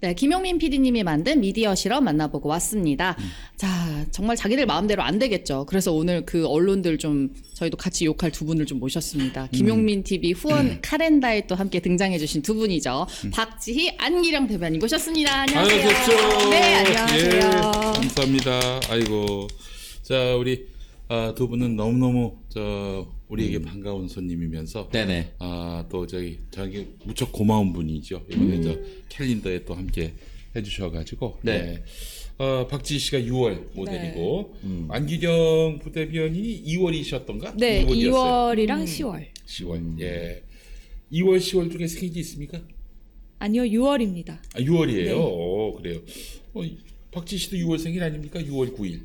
네, 김용민 PD님이 만든 미디어 실험 만나보고 왔습니다. 자, 정말 자기들 마음대로 안 되겠죠. 그래서 오늘 그 언론들 좀 저희도 같이 욕할 두 분을 좀 모셨습니다. 김용민 TV 후원 카렌다에 또 함께 등장해주신 두 분이죠. 박지희, 안기령 대변인 모셨습니다. 안녕하세요. 안녕하세요. 네, 안녕하세요. 예, 감사합니다. 아이고, 자 우리 두 분은 너무너무 우리에게 반가운 손님이면서 네네. 또 자기 무척 고마운 분이죠. 이번에 저 캘린더에 또 함께 해주셔가지고 네. 박지희 씨가 6월 모델이고 안기령 부대변인이 2월이셨던가? 네, 2월이었어요. 2월이랑 10월. 10월. 예. 2월, 10월 중에 생일이 있습니까? 아니요, 6월입니다. 6월이에요. 네. 그래요. 박지희 씨도 6월 생일 아닙니까? 6월 9일.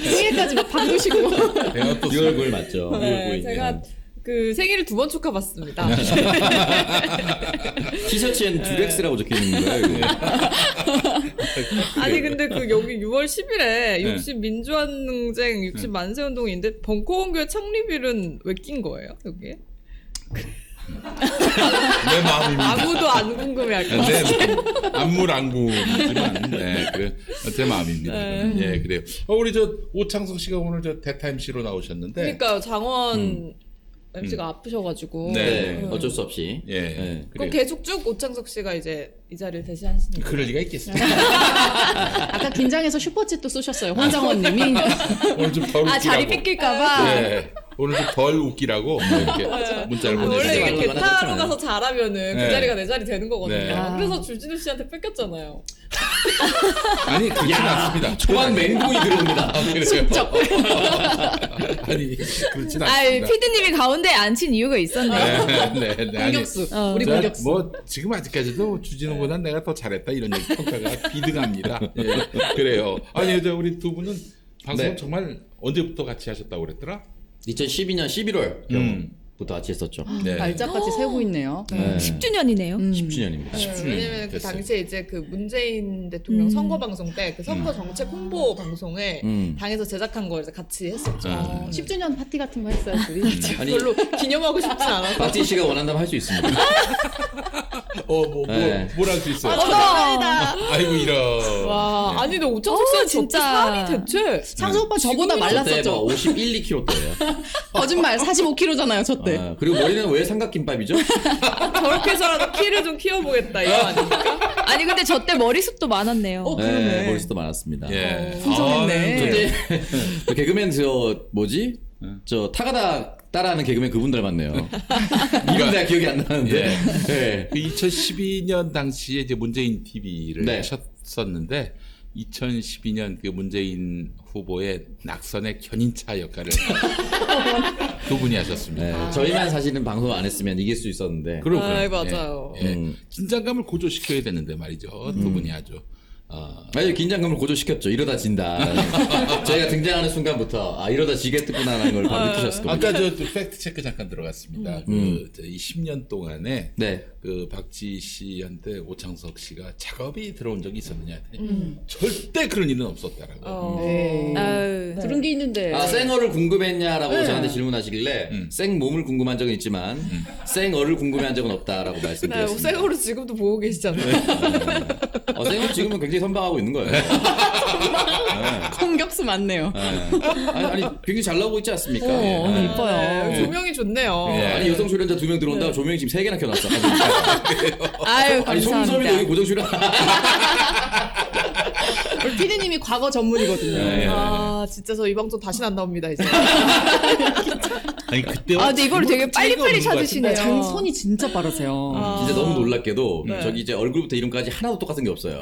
생일까지 막 바꾸시고. 내가 또 6월 9일 맞죠. 6월 9일. 제가 그 생일을 2번 축하받습니다. 티셔츠엔 듀렉스라고 적혀 있는 거예요. 이거. 아니 근데 그 여기 6월 10일에 60 민주화능쟁 60 만세운동인데 벙커원교회 창립일은 왜 낀 거예요 여기에? 내 마음입니다. 아무도 안 궁금해할 것 같아요. 네, 안무랑구지만 네, 그래 제 마음입니다. 예, 그래요. 우리 저 오창석 씨가 오늘 저 대타임 씨로 나오셨는데, 그러니까 장원 MC가 아프셔가지고 네. 어쩔 수 없이. 예, 네. 그럼 그래요. 계속 쭉 오창석 씨가 이제 이 자리를 대신하시는 거예요? 그럴 리가 있겠습니까? 아까 긴장해서 슈퍼챗도 쏘셨어요. 황정원님이. 오늘 좀 덜 웃기라고. 아 자리 뺏길까봐. 네, 오늘 좀 덜 웃기라고 이렇게 문자를 원래 보내주세요. 이게 말로만 개타로 하셨잖아요. 가서 잘하면은 네. 그 자리가 내 자리 되는 거거든요. 네. 그래서 주진우 씨한테 뺏겼잖아요. 아니 그렇진 않습니다. 초반 맹공이 들어옵니다. 그래요. 아니 그렇진 아이 않습니다. 피디님이 가운데 앉힌 이유가 있었네요. 네. 아니, 공격수. 우리 자, 공격수. 뭐 지금 아직까지도 주진우보다 내가 더 잘했다 이런 얘기 평가가 비등합니다. 예, 그래요. 아니 저 우리 두 분은 방송 네. 정말 언제부터 같이 하셨다고 그랬더라? 2012년 11월부터 같이 했었죠. 네. 날짜까지 세고 있네요. 네. 10주년이네요. 10주년입니다. 왜냐면 그 됐어요. 당시에 이제 그 문재인 대통령 선거 방송 때 그 선거 정책 홍보 방송에 당에서 제작한 걸 이제 같이 했었죠. 10주년 파티 같은 거 했어야지. 아니, 별로 기념하고 싶지 않아서. 박지희 씨가 원한다면 할 수 있습니다. 뭘 할 수 있어요? 아이고 이런. 와, 아니 근데 오창석 씨는 진짜 살이 대체 창수 오빠 저보다 그때 말랐었죠. 뭐 51, 2kg대예요. 거짓말 45kg잖아요, 저 때. 그리고 머리는 왜 삼각김밥이죠? 저렇게 해서라도 키를 좀 키워보겠다 이거 아닙니까? 아니 근데 저 때 머리숱도 많았네요. 네, 머리숱도 많았습니다. 예. 풍성했네. 저 개그맨 저 타가다 따라하는 개그맨 그분 닮았네요. 이름 내가 기억이 안 나는데. 네. 그 2012년 당시에 이제 문재인 TV를 네. 하셨었는데 2012년 그 문재인 후보의 낙선의 견인차 역할을 두 분이 하셨습니다. 네, 저희만 사실은 방송 안 했으면 이길 수 있었는데. 아, 맞아요. 예, 예. 긴장감을 고조시켜야 되는데 말이죠. 두 분이 아주. 아니 긴장감을 고조시켰죠. 이러다 진다. 저희가 등장하는 순간부터 이러다 지겠구나라는 걸 바로 느끼셨을 겁니다. 아까 저 팩트 체크 잠깐 들어갔습니다. 이 10년 동안에 네. 그 박지희 씨한테 오창석 씨가 작업이 들어온 적이 있었느냐 했더니 절대 그런 일은 없었다라고. 네. 아유, 들은 게 있는데. 생어를 궁금했냐라고 저한테 질문하시길래 생몸을 궁금한 적은 있지만 생어를 궁금해한 적은 없다라고 네, 말씀드렸습니다. 생으로 지금도 보고 계시잖아요. 생은 지금은 굉장히 선방하고 있는 거예요. 공격수 맞네요. 아니 굉장히 잘 나오고 있지 않습니까? 너무 이뻐요. 네, 조명이 좋네요. 아니 여성 출연자 2명 들어온다고 조명이 지금 3개나 켜놨어. 아유 아니 송소민도 여기 감사합니다. 고정 출연. 우리 피디님이 과거 전문이거든요. 아 진짜 저 이 방송 다시 안 나옵니다 이제. 아니 그때 근데 이걸 되게 빨리빨리 찾으시네요. 장손이 진짜 빠르세요. 진짜 너무 놀랍게도 저기 이제 얼굴부터 이름까지 하나도 똑같은 게 없어요.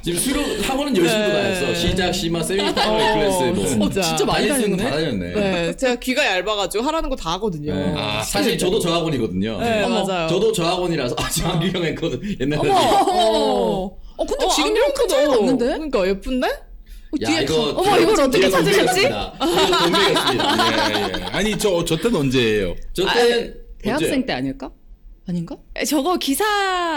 지금 수료 학원은 열심히 다녔어. 시작, 시마, 세미나타, 클래스 뭐. 진짜 많이 다녔는 거 다 다녔네. 다녔네. 네, 제가 귀가 얇아가지고 하라는 거 다 하거든요. 네. 사실 저도 저 학원이거든요. 네, 맞아요. 저도 저 학원이라서 지금 안규경 앵커도 옛날에 근데 지금 이런 큰 차이가 없는데? 그러니까 예쁜데? 야 이거 어머, 이걸 어떻게 찾으셨지? 이거 동맥이었습니다. 예. 아니 저 때는 언제예요? 저 때는 대학생 때 아닐까? 아닌가? 저거 기사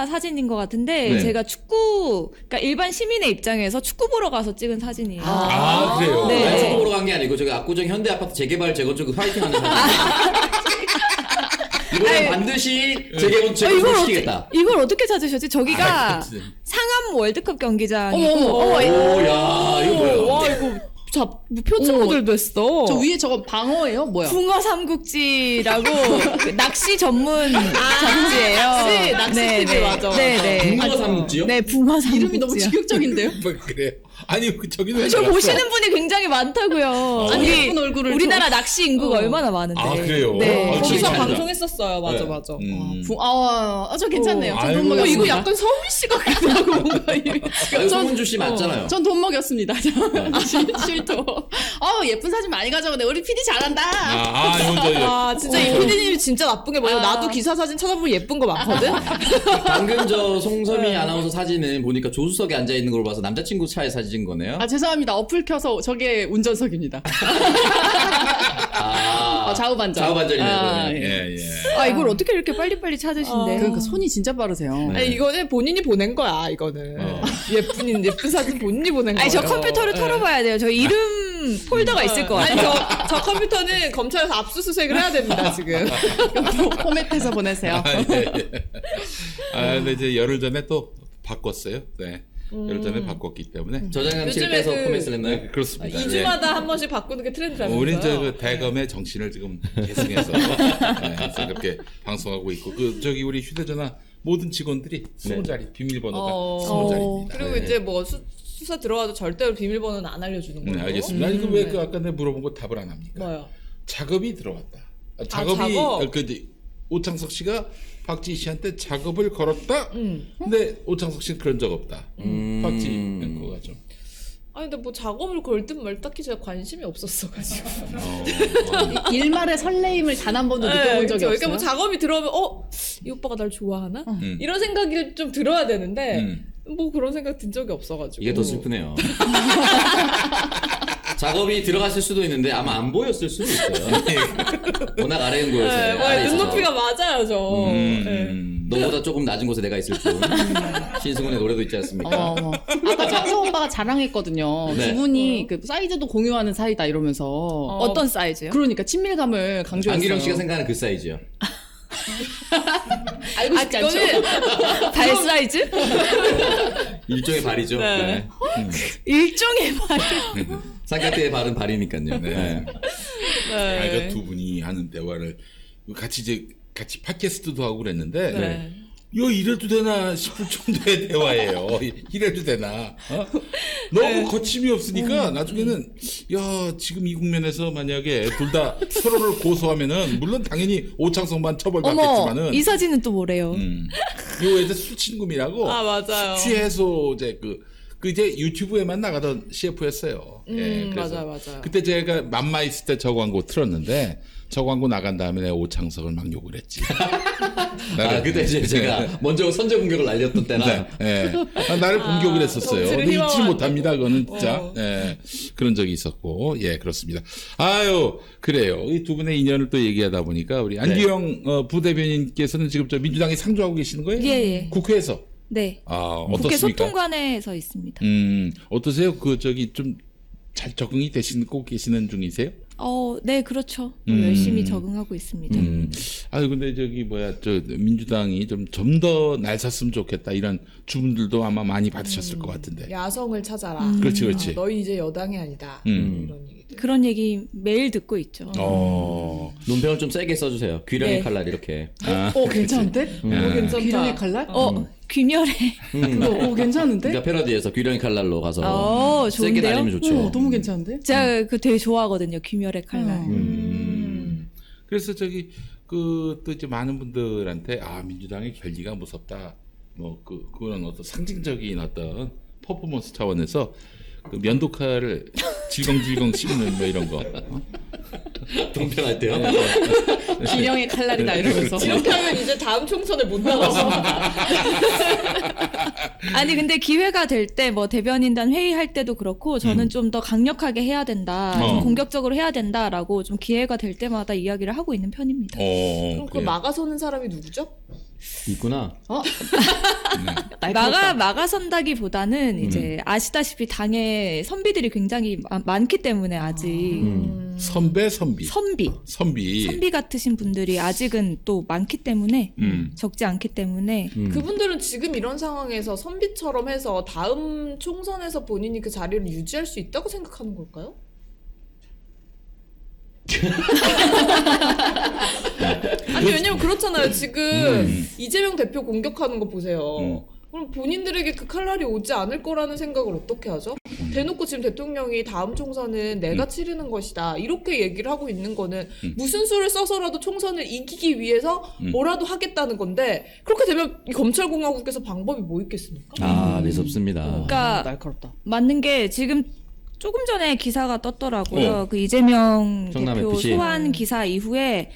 사진인 것 같은데 네. 제가 축구, 그러니까 일반 시민의 입장에서 축구 보러 가서 찍은 사진이에요. 아 그래요? 네. 아니, 축구 보러 간 게 아니고 저기 압구정 현대 아파트 재개발 재건축 화이팅 하는 사람. 이번엔 반드시 재개봉시키겠다. 이걸 어떻게 찾으셨지? 저기가 그치. 상암 월드컵 경기장이고 오, 야, 이거 뭐야? 와 이거 표창 모델도 했어. 저 위에 저거 방어예요? 뭐야? 붕어 삼국지라고 그 낚시 전문 잡지예요. 낚시 TV 맞아. 네네. 붕어 삼국지요? 네, 붕어 삼국지. 이름이 너무 직역적인데요? 뭐 그래. 아니 저기는 왜 저 나갔어? 보시는 분이 굉장히 많다고요. 아니, 예쁜 얼굴을 우리나라 낚시 인구가 얼마나 많은데. 아 그래요? 네. 아, 거기서 진짜 방송했었어요. 맞아 네. 맞아. 저 괜찮네요. 전 아이고. 돈 먹였습니다. 이거 약간 서울 씨 같기도 하고 뭔가 아니, 송은주 씨 맞잖아요. 전 돈 먹였습니다. 실토. 예쁜 사진 많이 가져오네. 우리 PD 잘한다. 아 진짜 이 PD님이 진짜 나쁜 게 뭐예요? 나도 기사 사진 찾아보면 예쁜 거 많거든. 방금 저 송섬이 아나운서 사진은 보니까 조수석에 앉아 있는 걸 봐서 남자친구 차에 사진 거네요. 죄송합니다. 어플 켜서 저게 운전석입니다. 좌우반전. 좌우반전이네요. 그러면. 예. 이걸 어떻게 이렇게 빨리빨리 찾으신대요? 그러니까 손이 진짜 빠르세요. 아니 이거는 본인이 보낸 거야. 이거는 예쁜 사진 본인이 보낸 거야. 아니 저 컴퓨터를 털어봐야 돼요. 저 이름 폴더가 있을 것 아니 같아요. 저 컴퓨터는 검찰에서 압수수색을 해야 됩니다 지금. 포맷해서 보내세요. 근데 이제 열흘 전에 또 바꿨어요. 네. 열흘 전에 바꿨기 때문에. 저장장치를 요즘에 빼서 그- 포맷을 했나요? 네, 그렇습니다. 2주마다 한 번씩 바꾸는 게 트렌드라면서요. 우린 그 대검의 정신을 지금 계승해서 그래서 그렇게 방송하고 있고 저기 우리 휴대전화 모든 직원들이 20자리 비밀번호가 20자리입니다. 그리고 이제 뭐 수사 들어가도 절대로 비밀번호는 안 알려주는 거예요. 알겠습니다. 아니 왜 그 아까 내가 물어본 거 답을 안 합니까? 뭐요? 작업이 들어왔다. 작업이 작업? 이제 오창석 씨가 박지희 씨한테 작업을 걸었다. 근데 오창석 씨는 그런 적 없다. 박지희 앵커가 좀. 아니 근데 뭐 작업을 걸 듯 말 딱히 제가 관심이 없었어가지고. 일말의 설레임을 단 한 번도 느껴본 적이 그러니까 없어요. 뭐 작업이 들어오면 이 오빠가 날 좋아하나? 이런 생각이 좀 들어야 되는데 뭐 그런 생각 든 적이 없어가지고. 이게 더 슬프네요. 작업이 들어갔을 수도 있는데 아마 안 보였을 수도 있어요. 워낙 아래 연구여서 네, 아래 있어서. 눈높이가 맞아요 저. 네. 너보다 조금 낮은 곳에 내가 있을 뿐. 신승훈의 노래도 있지 않습니까? 아까 창석 오빠가 자랑했거든요. 네. 두 분이 그 사이즈도 공유하는 사이다 이러면서. 어떤 사이즈요? 그러니까 친밀감을 강조했어요. 안기령 씨가 생각하는 그 사이즈요. 알고 싶지 않죠? 그거는 발 사이즈? 일종의 발이죠. 네. 일종의 발. 삼각대의 발은 발이니까요. 네. 그러니까 두 분이 하는 대화를 같이 팟캐스트도 하고 그랬는데 네. 이래도 되나 싶을 정도의 대화예요. 이래도 되나? 너무 거침이 없으니까 나중에는 지금 이 국면에서 만약에 둘 다 서로를 고소하면은 물론 당연히 오창석만 처벌받겠지만은 이 사진은 또 뭐래요? 요 이제 수친금이라고 맞아요. 취해소제 그 이제 유튜브에만 나가던 CF였어요. 그래서 맞아요. 그때 제가 맘마 있을 때 저 광고 틀었는데 저 광고 나간 다음에 내가 오창석을 막 욕을 했지. 그때 이제 제가 먼저 선제 공격을 날렸던 때나. 나를 공격을 했었어요. 정치를 근데 잊지 희망하는. 못합니다. 그거는 진짜. 그런 적이 있었고, 그렇습니다. 그래요. 이 두 분의 인연을 또 얘기하다 보니까 우리 안기영 부대변인께서는 지금 저 민주당에 상주하고 계시는 거예요? 예. 국회에서. 네. 국회 어떻습니까? 소통관에서 있습니다. 어떠세요? 좀 잘 적응이 되시고 계시는 중이세요? 네, 그렇죠. 열심히 적응하고 있습니다. 근데 저 민주당이 좀 더 날 섰으면 좋겠다 이런 주문들도 아마 많이 받으셨을 것 같은데. 야성을 찾아라. 그렇지. 너희 이제 여당이 아니다. 이런 얘기. 그런 얘기 매일 듣고 있죠. 논평을 좀 세게 써주세요. 귀령의 네. 칼날 이렇게. 괜찮은데? 괜찮다. 귀령의 칼날? 귀멸해. 괜찮은데? 그러니까 패러디에서 귀령의 칼날로 가서 세게 좋은데요? 날리면 좋죠. 너무 괜찮은데? 제가 그 되게 좋아하거든요. 귀멸의 칼날. 그래서 또 이제 많은 분들한테 민주당의 결기가 무섭다. 그런 어떤 상징적인 어떤 퍼포먼스 차원에서 그 면도칼을 질겅질겅 씹는 이런 거. 동평할 때요. 귀령의 칼날이다 이러면서. 이렇게 하면 이제 다음 총선에 못 나가십니다. 아니 근데 기회가 될 때 뭐 대변인단 회의할 때도 그렇고 저는 좀 더 강력하게 해야 된다. 좀 공격적으로 해야 된다라고 좀 기회가 될 때마다 이야기를 하고 있는 편입니다. 그럼 그 그래요. 막아서는 사람이 누구죠? 있구나. 막아선다기보다는 이제 아시다시피 당에 선비들이 굉장히 많기 때문에 아직 선비. 선비 같으신 분들이 아직은 또 많기 때문에 적지 않기 때문에 그분들은 지금 이런 상황에서 선비처럼 해서 다음 총선에서 본인이 그 자리를 유지할 수 있다고 생각하는 걸까요? 아니 왜냐면 그렇잖아요. 지금 이재명 대표 공격하는 거 보세요. 그럼 본인들에게 그 칼날이 오지 않을 거라는 생각을 어떻게 하죠? 대놓고 지금 대통령이 다음 총선은 내가 치르는 것이다 이렇게 얘기를 하고 있는 거는 무슨 수를 써서라도 총선을 이기기 위해서 뭐라도 하겠다는 건데 그렇게 되면 이 검찰공화국에서 방법이 뭐 있겠습니까? 아, 매섭습니다. 그러니까 날카롭다. 맞는 게 지금 조금 전에 기사가 떴더라고요. 그 이재명 성남 대표 FC. 소환 기사 이후에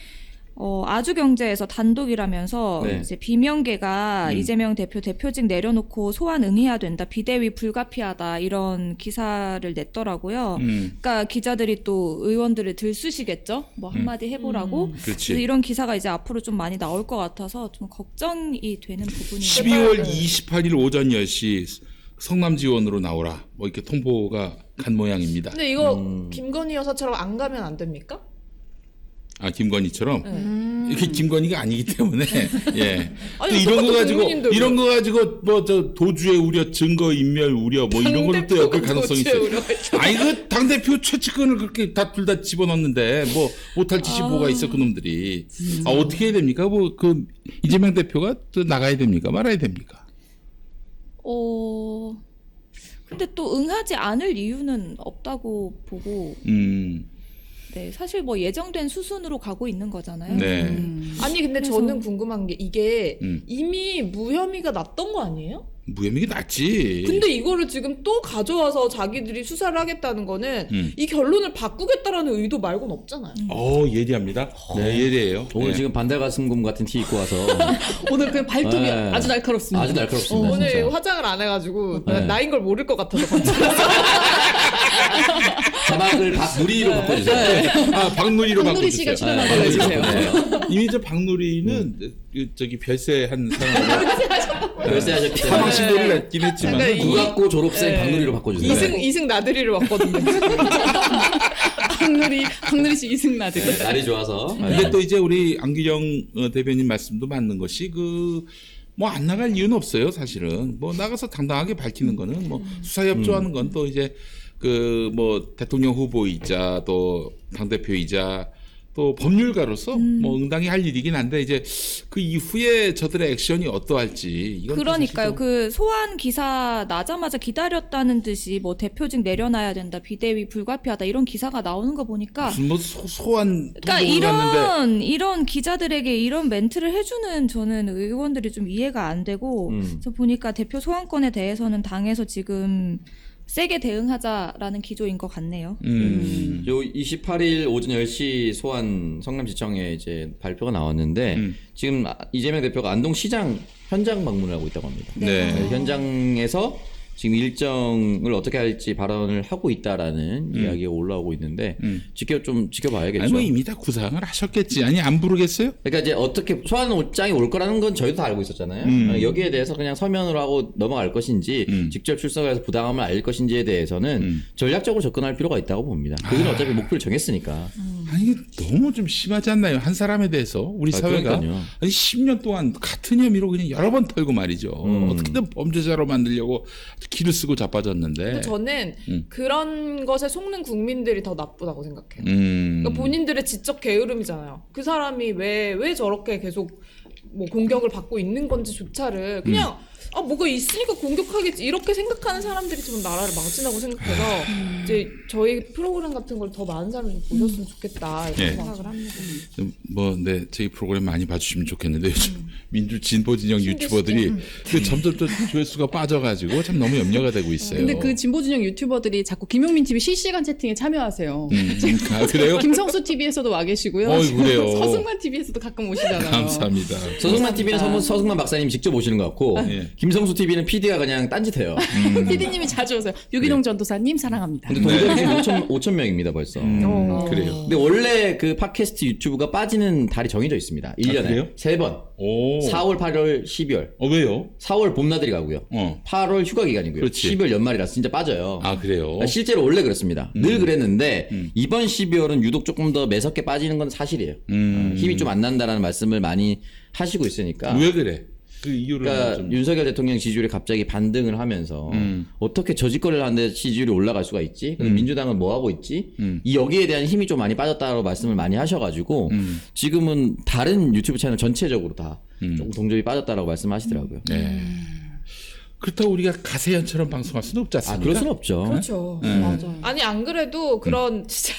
아주경제에서 단독이라면서 네. 이제 비명계가 이재명 대표 대표직 내려놓고 소환 응해야 된다. 비대위 불가피하다. 이런 기사를 냈더라고요. 그러니까 기자들이 또 의원들을 들쑤시겠죠. 뭐 한마디 해보라고. 그렇지. 그래서 이런 기사가 이제 앞으로 좀 많이 나올 것 같아서 좀 걱정이 되는 부분이 12월 28일 오전 10시 성남 지원으로 나오라. 뭐 이렇게 통보가 간 모양입니다. 근데 이거 김건희 여사처럼 안 가면 안 됩니까? 아, 김건희처럼 네. 이게 김건희가 아니기 때문에 예. 아니, 또 국민인데 이런 거 가지고 뭐 저 도주의 우려, 증거 인멸 우려 뭐 이런 거는 또 엮을 가능성이 있어요. 아, 이거 당 대표 최측근을 그렇게 둘 다 집어넣는데 뭐 못할 짓이 뭐가 있어 그놈들이. 아, 어떻게 해야 됩니까? 뭐 그 이재명 대표가 또 나가야 됩니까? 말아야 됩니까? 근데 또 응하지 않을 이유는 없다고 보고 네, 사실 뭐 예정된 수순으로 가고 있는 거잖아요. 네. 아니 근데 그래서- 저는 궁금한 게 이게 이미 무혐의가 났던 거 아니에요? 무혐의가 낫지. 근데 이거를 지금 또 가져와서 자기들이 수사를 하겠다는 거는 이 결론을 바꾸겠다라는 의도 말고는 없잖아요. 예리합니다. 네, 예리해요. 오늘 네. 지금 반달가슴곰 같은 티 입고 와서 오늘 그 발톱이 네. 아주 날카롭습니다. 아주 날카롭습니다. 오늘 진짜. 화장을 안 해가지고 네. 나인 걸 모를 것 같아서 자막을 박누리로 바꿔주세요. 아, 박누리로 박누리 씨가 바꿔주세요. 출연한 걸로 해주세요. 이미 저 박누리는 그 저기 별세한 사람 별세하셨기 사망 때문에 신고를 냈긴 했지만 그러니까 이- 국악고 졸업생 네. 박누리로 바꿔주세요. 이승 나들이를 왔거든요. 박누리 씨 이승나들. 네, 날이 좋아서. 근데 또 이제 우리 안규정 대변인 말씀도 맞는 것이 뭐 안 나갈 이유는 없어요, 사실은. 뭐 나가서 당당하게 밝히는 거는 뭐 수사 협조하는 건 또 이제 뭐 대통령 후보이자 또 당대표이자 또 법률가로서 뭐 응당히 할 일이긴 한데 이제 그 이후에 저들의 액션이 어떠할지 이건 또 그러니까요. 사실 좀- 그 소환 기사 나자마자 기다렸다는 듯이 뭐 대표직 내려놔야 된다, 비대위 불가피하다 이런 기사가 나오는 거 보니까 무슨 뭐 소환 그러니까 통보를 갔는데 이런 기자들에게 이런 멘트를 해주는 저는 의원들이 좀 이해가 안 되고 저 보니까 대표 소환권에 대해서는 당에서 지금 세게 대응하자라는 기조인 것 같네요. 요 28일 오전 10시 소환 성남시청에 이제 발표가 나왔는데 지금 이재명 대표가 안동시장 현장 방문을 하고 있다고 합니다. 네. 현장에서 지금 일정을 어떻게 할지 발언을 하고 있다라는 이야기가 올라오고 있는데 지켜봐야겠죠. 아니 뭐 이미 다 구상을 하셨겠지. 아니 안 부르겠어요? 그러니까 이제 어떻게 소환 옷장이 올 거라는 건 저희도 다 알고 있었잖아요. 여기에 대해서 그냥 서면으로 하고 넘어갈 것인지 직접 출석해서 부당함을 알릴 것인지에 대해서는 전략적으로 접근할 필요가 있다고 봅니다. 그들은 어차피 목표를 정했으니까. 아니 이게 너무 좀 심하지 않나요? 한 사람에 대해서 우리 사회가 그러니까요. 아니 10년 동안 같은 혐의로 그냥 여러 번 털고 말이죠. 어떻게든 범죄자로 만들려고 기를 쓰고 자빠졌는데. 근데 저는 그런 것에 속는 국민들이 더 나쁘다고 생각해요. 음. 그러니까 본인들의 지적 게으름이잖아요. 그 사람이 왜 저렇게 계속 뭐 공격을 받고 있는 건지조차를 그냥 뭐가 있으니까 공격하겠지 이렇게 생각하는 사람들이 좀 나라를 망친다고 생각해서 이제 저희 프로그램 같은 걸 더 많은 사람들이 보셨으면 좋겠다 이렇게 네. 생각을 합니다. 네, 저희 프로그램 많이 봐주시면 좋겠는데 요즘 민주 진보 진영 유튜버들이 점점 또 조회수가 빠져가지고 참 너무 염려가 되고 있어요. 근데 그 진보 진영 유튜버들이 자꾸 김용민 TV 실시간 채팅에 참여하세요. 아, 그래요? 김성수 TV에서도 와 계시고요. 어이, 그래요? 서승만 TV에서도 가끔 오시잖아요. 감사합니다. 서승만 TV는 서승만 박사님 직접 오시는 것 같고 예. 김성수 TV는 PD가 그냥 딴짓해요. PD님이 자주 오세요. 유기농 전도사님 사랑합니다. 근데 동료들이 지금 5천 명입니다 벌써. 그래요. 근데 원래 그 팟캐스트 유튜브가 빠지는 달이 정해져 있습니다. 1년에 그래요? 3번. 오. 4월, 8월, 12월. 왜요? 4월 봄나들이 가고요. 8월 휴가 기간이고요. 그렇지. 12월 연말이라서 진짜 빠져요. 아, 그래요? 실제로 원래 그렇습니다. 늘 그랬는데 이번 12월은 유독 조금 더 매섭게 빠지는 건 사실이에요. 힘이 좀 안 난다라는 말씀을 많이 하시고 있으니까. 왜 그래? 그 이유를 그러니까 좀. 윤석열 대통령 지지율이 갑자기 반등을 하면서 어떻게 저짓거리를 하는데 지지율이 올라갈 수가 있지? 그럼 민주당은 뭐 하고 있지? 이 여기에 대한 힘이 좀 많이 빠졌다고 말씀을 많이 하셔가지고 지금은 다른 유튜브 채널 전체적으로 다 조금 동접이 빠졌다라고 말씀하시더라고요. 네. 그렇다고 우리가 가세연처럼 방송할 수는 없지 아 않습니까? 그럴 수는 없죠. 그렇죠. 맞아요. 아니 안 그래도 그런 진짜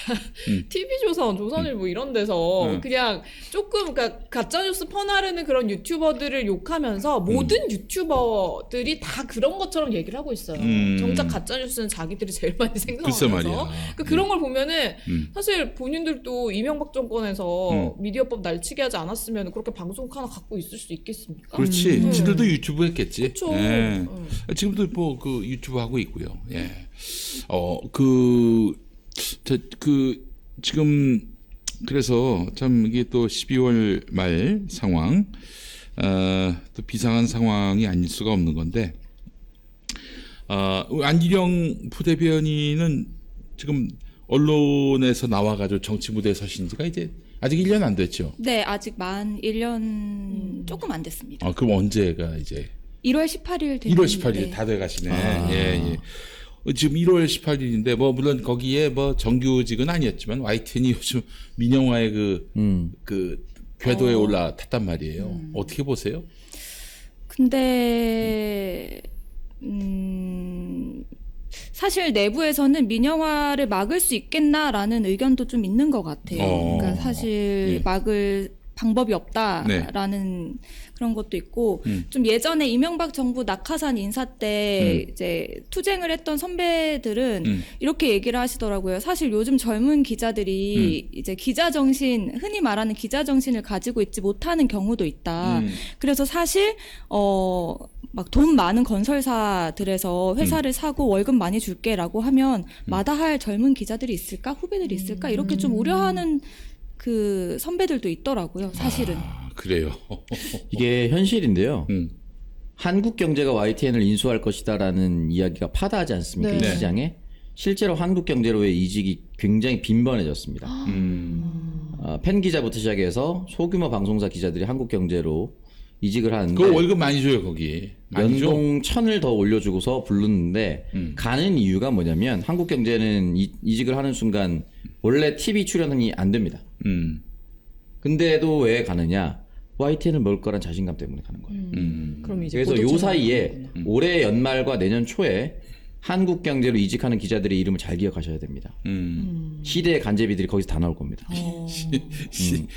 TV조선, 조선일보 이런 데서 그냥 조금 그러니까 가짜뉴스 퍼나르는 그런 유튜버들을 욕하면서 모든 유튜버들이 다 그런 것처럼 얘기를 하고 있어요. 정작 가짜뉴스는 자기들이 제일 많이 글쎄 생성하면서 말이야. 그런 걸 보면은 사실 본인들도 이명박 정권에서 미디어법 날치기 하지 않았으면 그렇게 방송 하나 갖고 있을 수 있겠습니까? 그렇지. 지들도 유튜브 했겠지. 그렇죠. 예. 지금도 뭐 그 유튜브 하고 있고요. 예. 지금 그래서 참 이게 또 12월 말 상황, 또 비상한 상황이 아닐 수가 없는 건데, 안기령 부대변인은 지금 언론에서 나와가지고 정치 무대에 서신 지가 이제 아직 1년 안 됐죠. 네, 아직 만 1년 조금 안 됐습니다. 그럼 언제가 이제? 1월 18일 1월 18일 다 돼가시네. 예. 지금 1월 18일인데 뭐 물론 거기에 뭐 정규직은 아니었지만 YTN이 요즘 민영화의 그 궤도에 올라탔단 말이에요. 어떻게 보세요? 근데 사실 내부에서는 민영화를 막을 수 있겠나라는 의견도 좀 있는 것 같아요. 그러니까 사실 네. 막을 방법이 없다라는 그런 것도 있고 좀 예전에 이명박 정부 낙하산 인사 때 이제 투쟁을 했던 선배들은 이렇게 얘기를 하시더라고요. 사실 요즘 젊은 기자들이 이제 기자 정신, 흔히 말하는 기자 정신을 가지고 있지 못하는 경우도 있다. 그래서 사실 막 돈 많은 건설사들에서 회사를 사고 월급 많이 줄게라고 하면 마다할 젊은 기자들이 있을까? 후배들이 있을까? 이렇게 좀 우려하는 그 선배들도 있더라고요. 사실은. 그래요. 이게 현실인데요. 음. 한국 경제가 YTN을 인수할 것이다라는 이야기가 파다하지 않습니까? 네. 이 시장에 실제로 한국 경제로의 이직이 굉장히 빈번해졌습니다. 팬 기자부터 시작해서 소규모 방송사 기자들이 한국 경제로 이직을 하는데 그 월급 많이 줘요 거기. 많이 줘? 연봉 1,000을 더 올려주고서 부르는데 가는 이유가 뭐냐면 한국 경제는 이직을 하는 순간 원래 TV 출연이 안 됩니다. 근데도 왜 가느냐? YTN을 먹을 거란 자신감 때문에 가는 거예요. 그럼 이제 그래서 보도 요 채널 사이에 나오는구나. 올해 연말과 내년 초에 한국 경제로 이직하는 기자들의 이름을 잘 기억하셔야 됩니다. 시대의 간제비들이 거기서 다 나올 겁니다.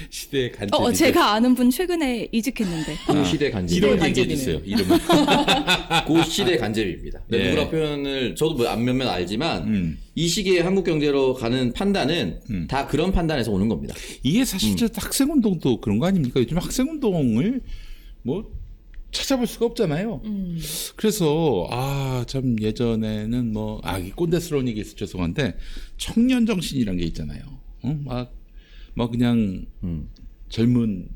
시대의 간첩. 제가 아는 분 최근에 이직했는데. 고 시대 간제비. 이름 얘기해 주세요. 이름을. 고 시대 간제비입니다. 네. 누구라 표현을 저도 뭐 몇몇 알지만 이 시기에 한국 경제로 가는 판단은 다 그런 판단에서 오는 겁니다. 이게 사실 저 학생운동도 그런 거 아닙니까? 요즘 학생운동을 뭐 찾아볼 수가 없잖아요. 그래서 참 예전에는 이 꼰대스러운 얘기해서 죄송한데 청년 정신이란 게 있잖아요. 막 그냥 젊은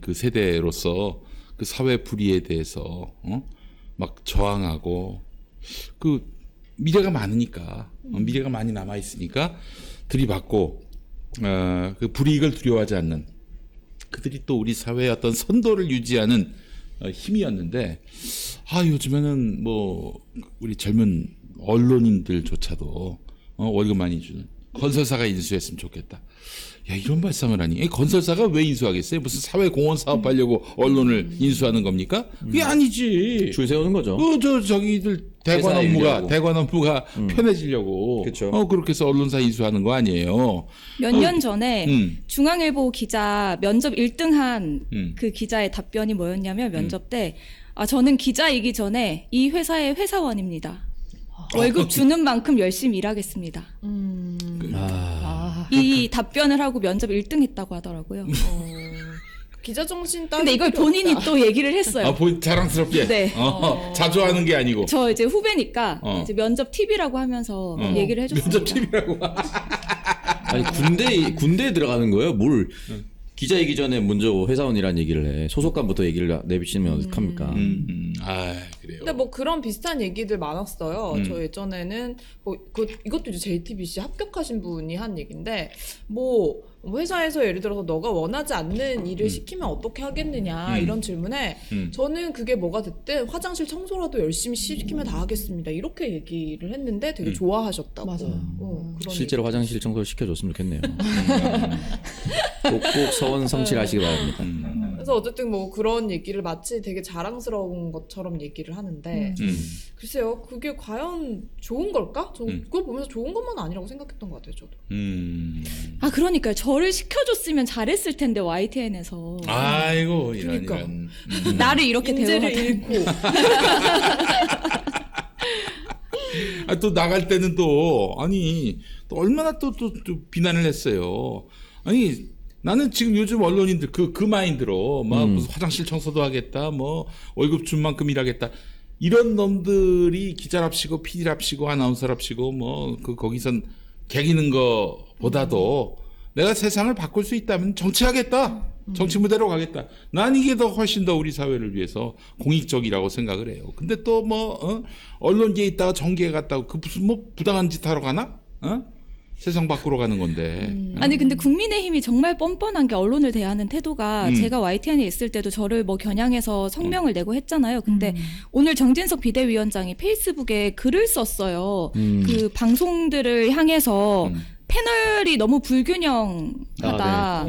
그 세대로서 그 사회 불의에 대해서 막 저항하고 그 미래가 많으니까 미래가 많이 남아 있으니까 들이받고 그 불이익을 두려워하지 않는 그들이 또 우리 사회의 어떤 선도를 유지하는 힘이었는데 요즘에는 뭐 우리 젊은 언론인들조차도 월급 많이 주는 건설사가 인수했으면 좋겠다. 야, 이런 발상을 하니 건설사가 왜 인수하겠어요? 무슨 사회공헌 사업하려고 언론을 인수하는 겁니까? 그게 아니지. 줄 세우는 거죠. 저기들 대관 업무가 편해지려고. 그쵸. 그렇게 해서 언론사 인수하는 거 아니에요. 몇 년 전에 중앙일보 기자 면접 1등한 그 기자의 답변이 뭐였냐면 면접 때 저는 기자이기 전에 이 회사의 회사원입니다. 월급 주는 만큼 열심히 일하겠습니다. 이 답변을 하고 면접 1등 했다고 하더라고요. 기자 정신 따. 근데 이걸 본인이 또 얘기를 했어요. 아, 자랑스럽게. 네. 자주 하는 게 아니고. 저 이제 후배니까 어. 이제 면접 팁이라고 하면서 얘기를 해줬습니다. 면접 팀이라고. 아니 군대에 들어가는 거예요? 뭘 기자이기 전에 먼저 회사원이란 얘기를 해. 소속감부터 얘기를 내비치면 어떡합니까? 아, 그래요. 근데 뭐 그런 비슷한 얘기들 많았어요. 저 예전에는 이것도 이제 JTBC 합격하신 분이 한 얘기인데 뭐 회사에서 예를 들어서 너가 원하지 않는 일을 시키면 어떻게 하겠느냐 이런 질문에 저는 그게 뭐가 됐든 화장실 청소라도 열심히 시키면 다 하겠습니다. 이렇게 얘기를 했는데 되게 좋아하셨다고. 맞아요. 그런 실제로 화장실 청소를 시켜줬으면 좋겠네요. 꼭꼭 서원 성취하시기 바랍니다. 그래서 어쨌든 뭐 그런 얘기를 마치 되게 자랑스러운 것처럼 얘기를 하는데 글쎄요 그게 과연 좋은 걸까? 저 그걸 보면서 좋은 것만 아니라고 생각했던 것 같아요 저도. 아 그러니까요. 저를 시켜줬으면 잘했을 텐데 YTN에서 아이고, 이런. 그러니까. 이런. 나를 이렇게 인재를 대우하다. 잃고 아, 또 나갈 때는 또, 아니, 또 얼마나 또 비난을 했어요. 아니, 나는 지금 요즘 언론인들 그 마인드로 막 무슨 화장실 청소도 하겠다, 뭐 월급 준 만큼 일하겠다. 이런 놈들이 기자랍시고 PD랍시고 아나운서랍시고 뭐 거기선 개기는 거보다도 내가 세상을 바꿀 수 있다면 정치하겠다. 정치 무대로 가겠다. 난 이게 더 훨씬 더 우리 사회를 위해서 공익적이라고 생각을 해요. 근데 또 뭐 언론계에 있다가 정계에 갔다고 그 무슨 뭐 부당한 짓 하러 가나? 세상 밖으로 가는 건데. 아니 근데 국민의힘이 정말 뻔뻔한 게 언론을 대하는 태도가 제가 YTN에 있을 때도 저를 뭐 겨냥해서 성명을 내고 했잖아요. 근데 오늘 정진석 비대위원장이 페이스북에 글을 썼어요. 그 방송들을 향해서 패널이 너무 불균형하다.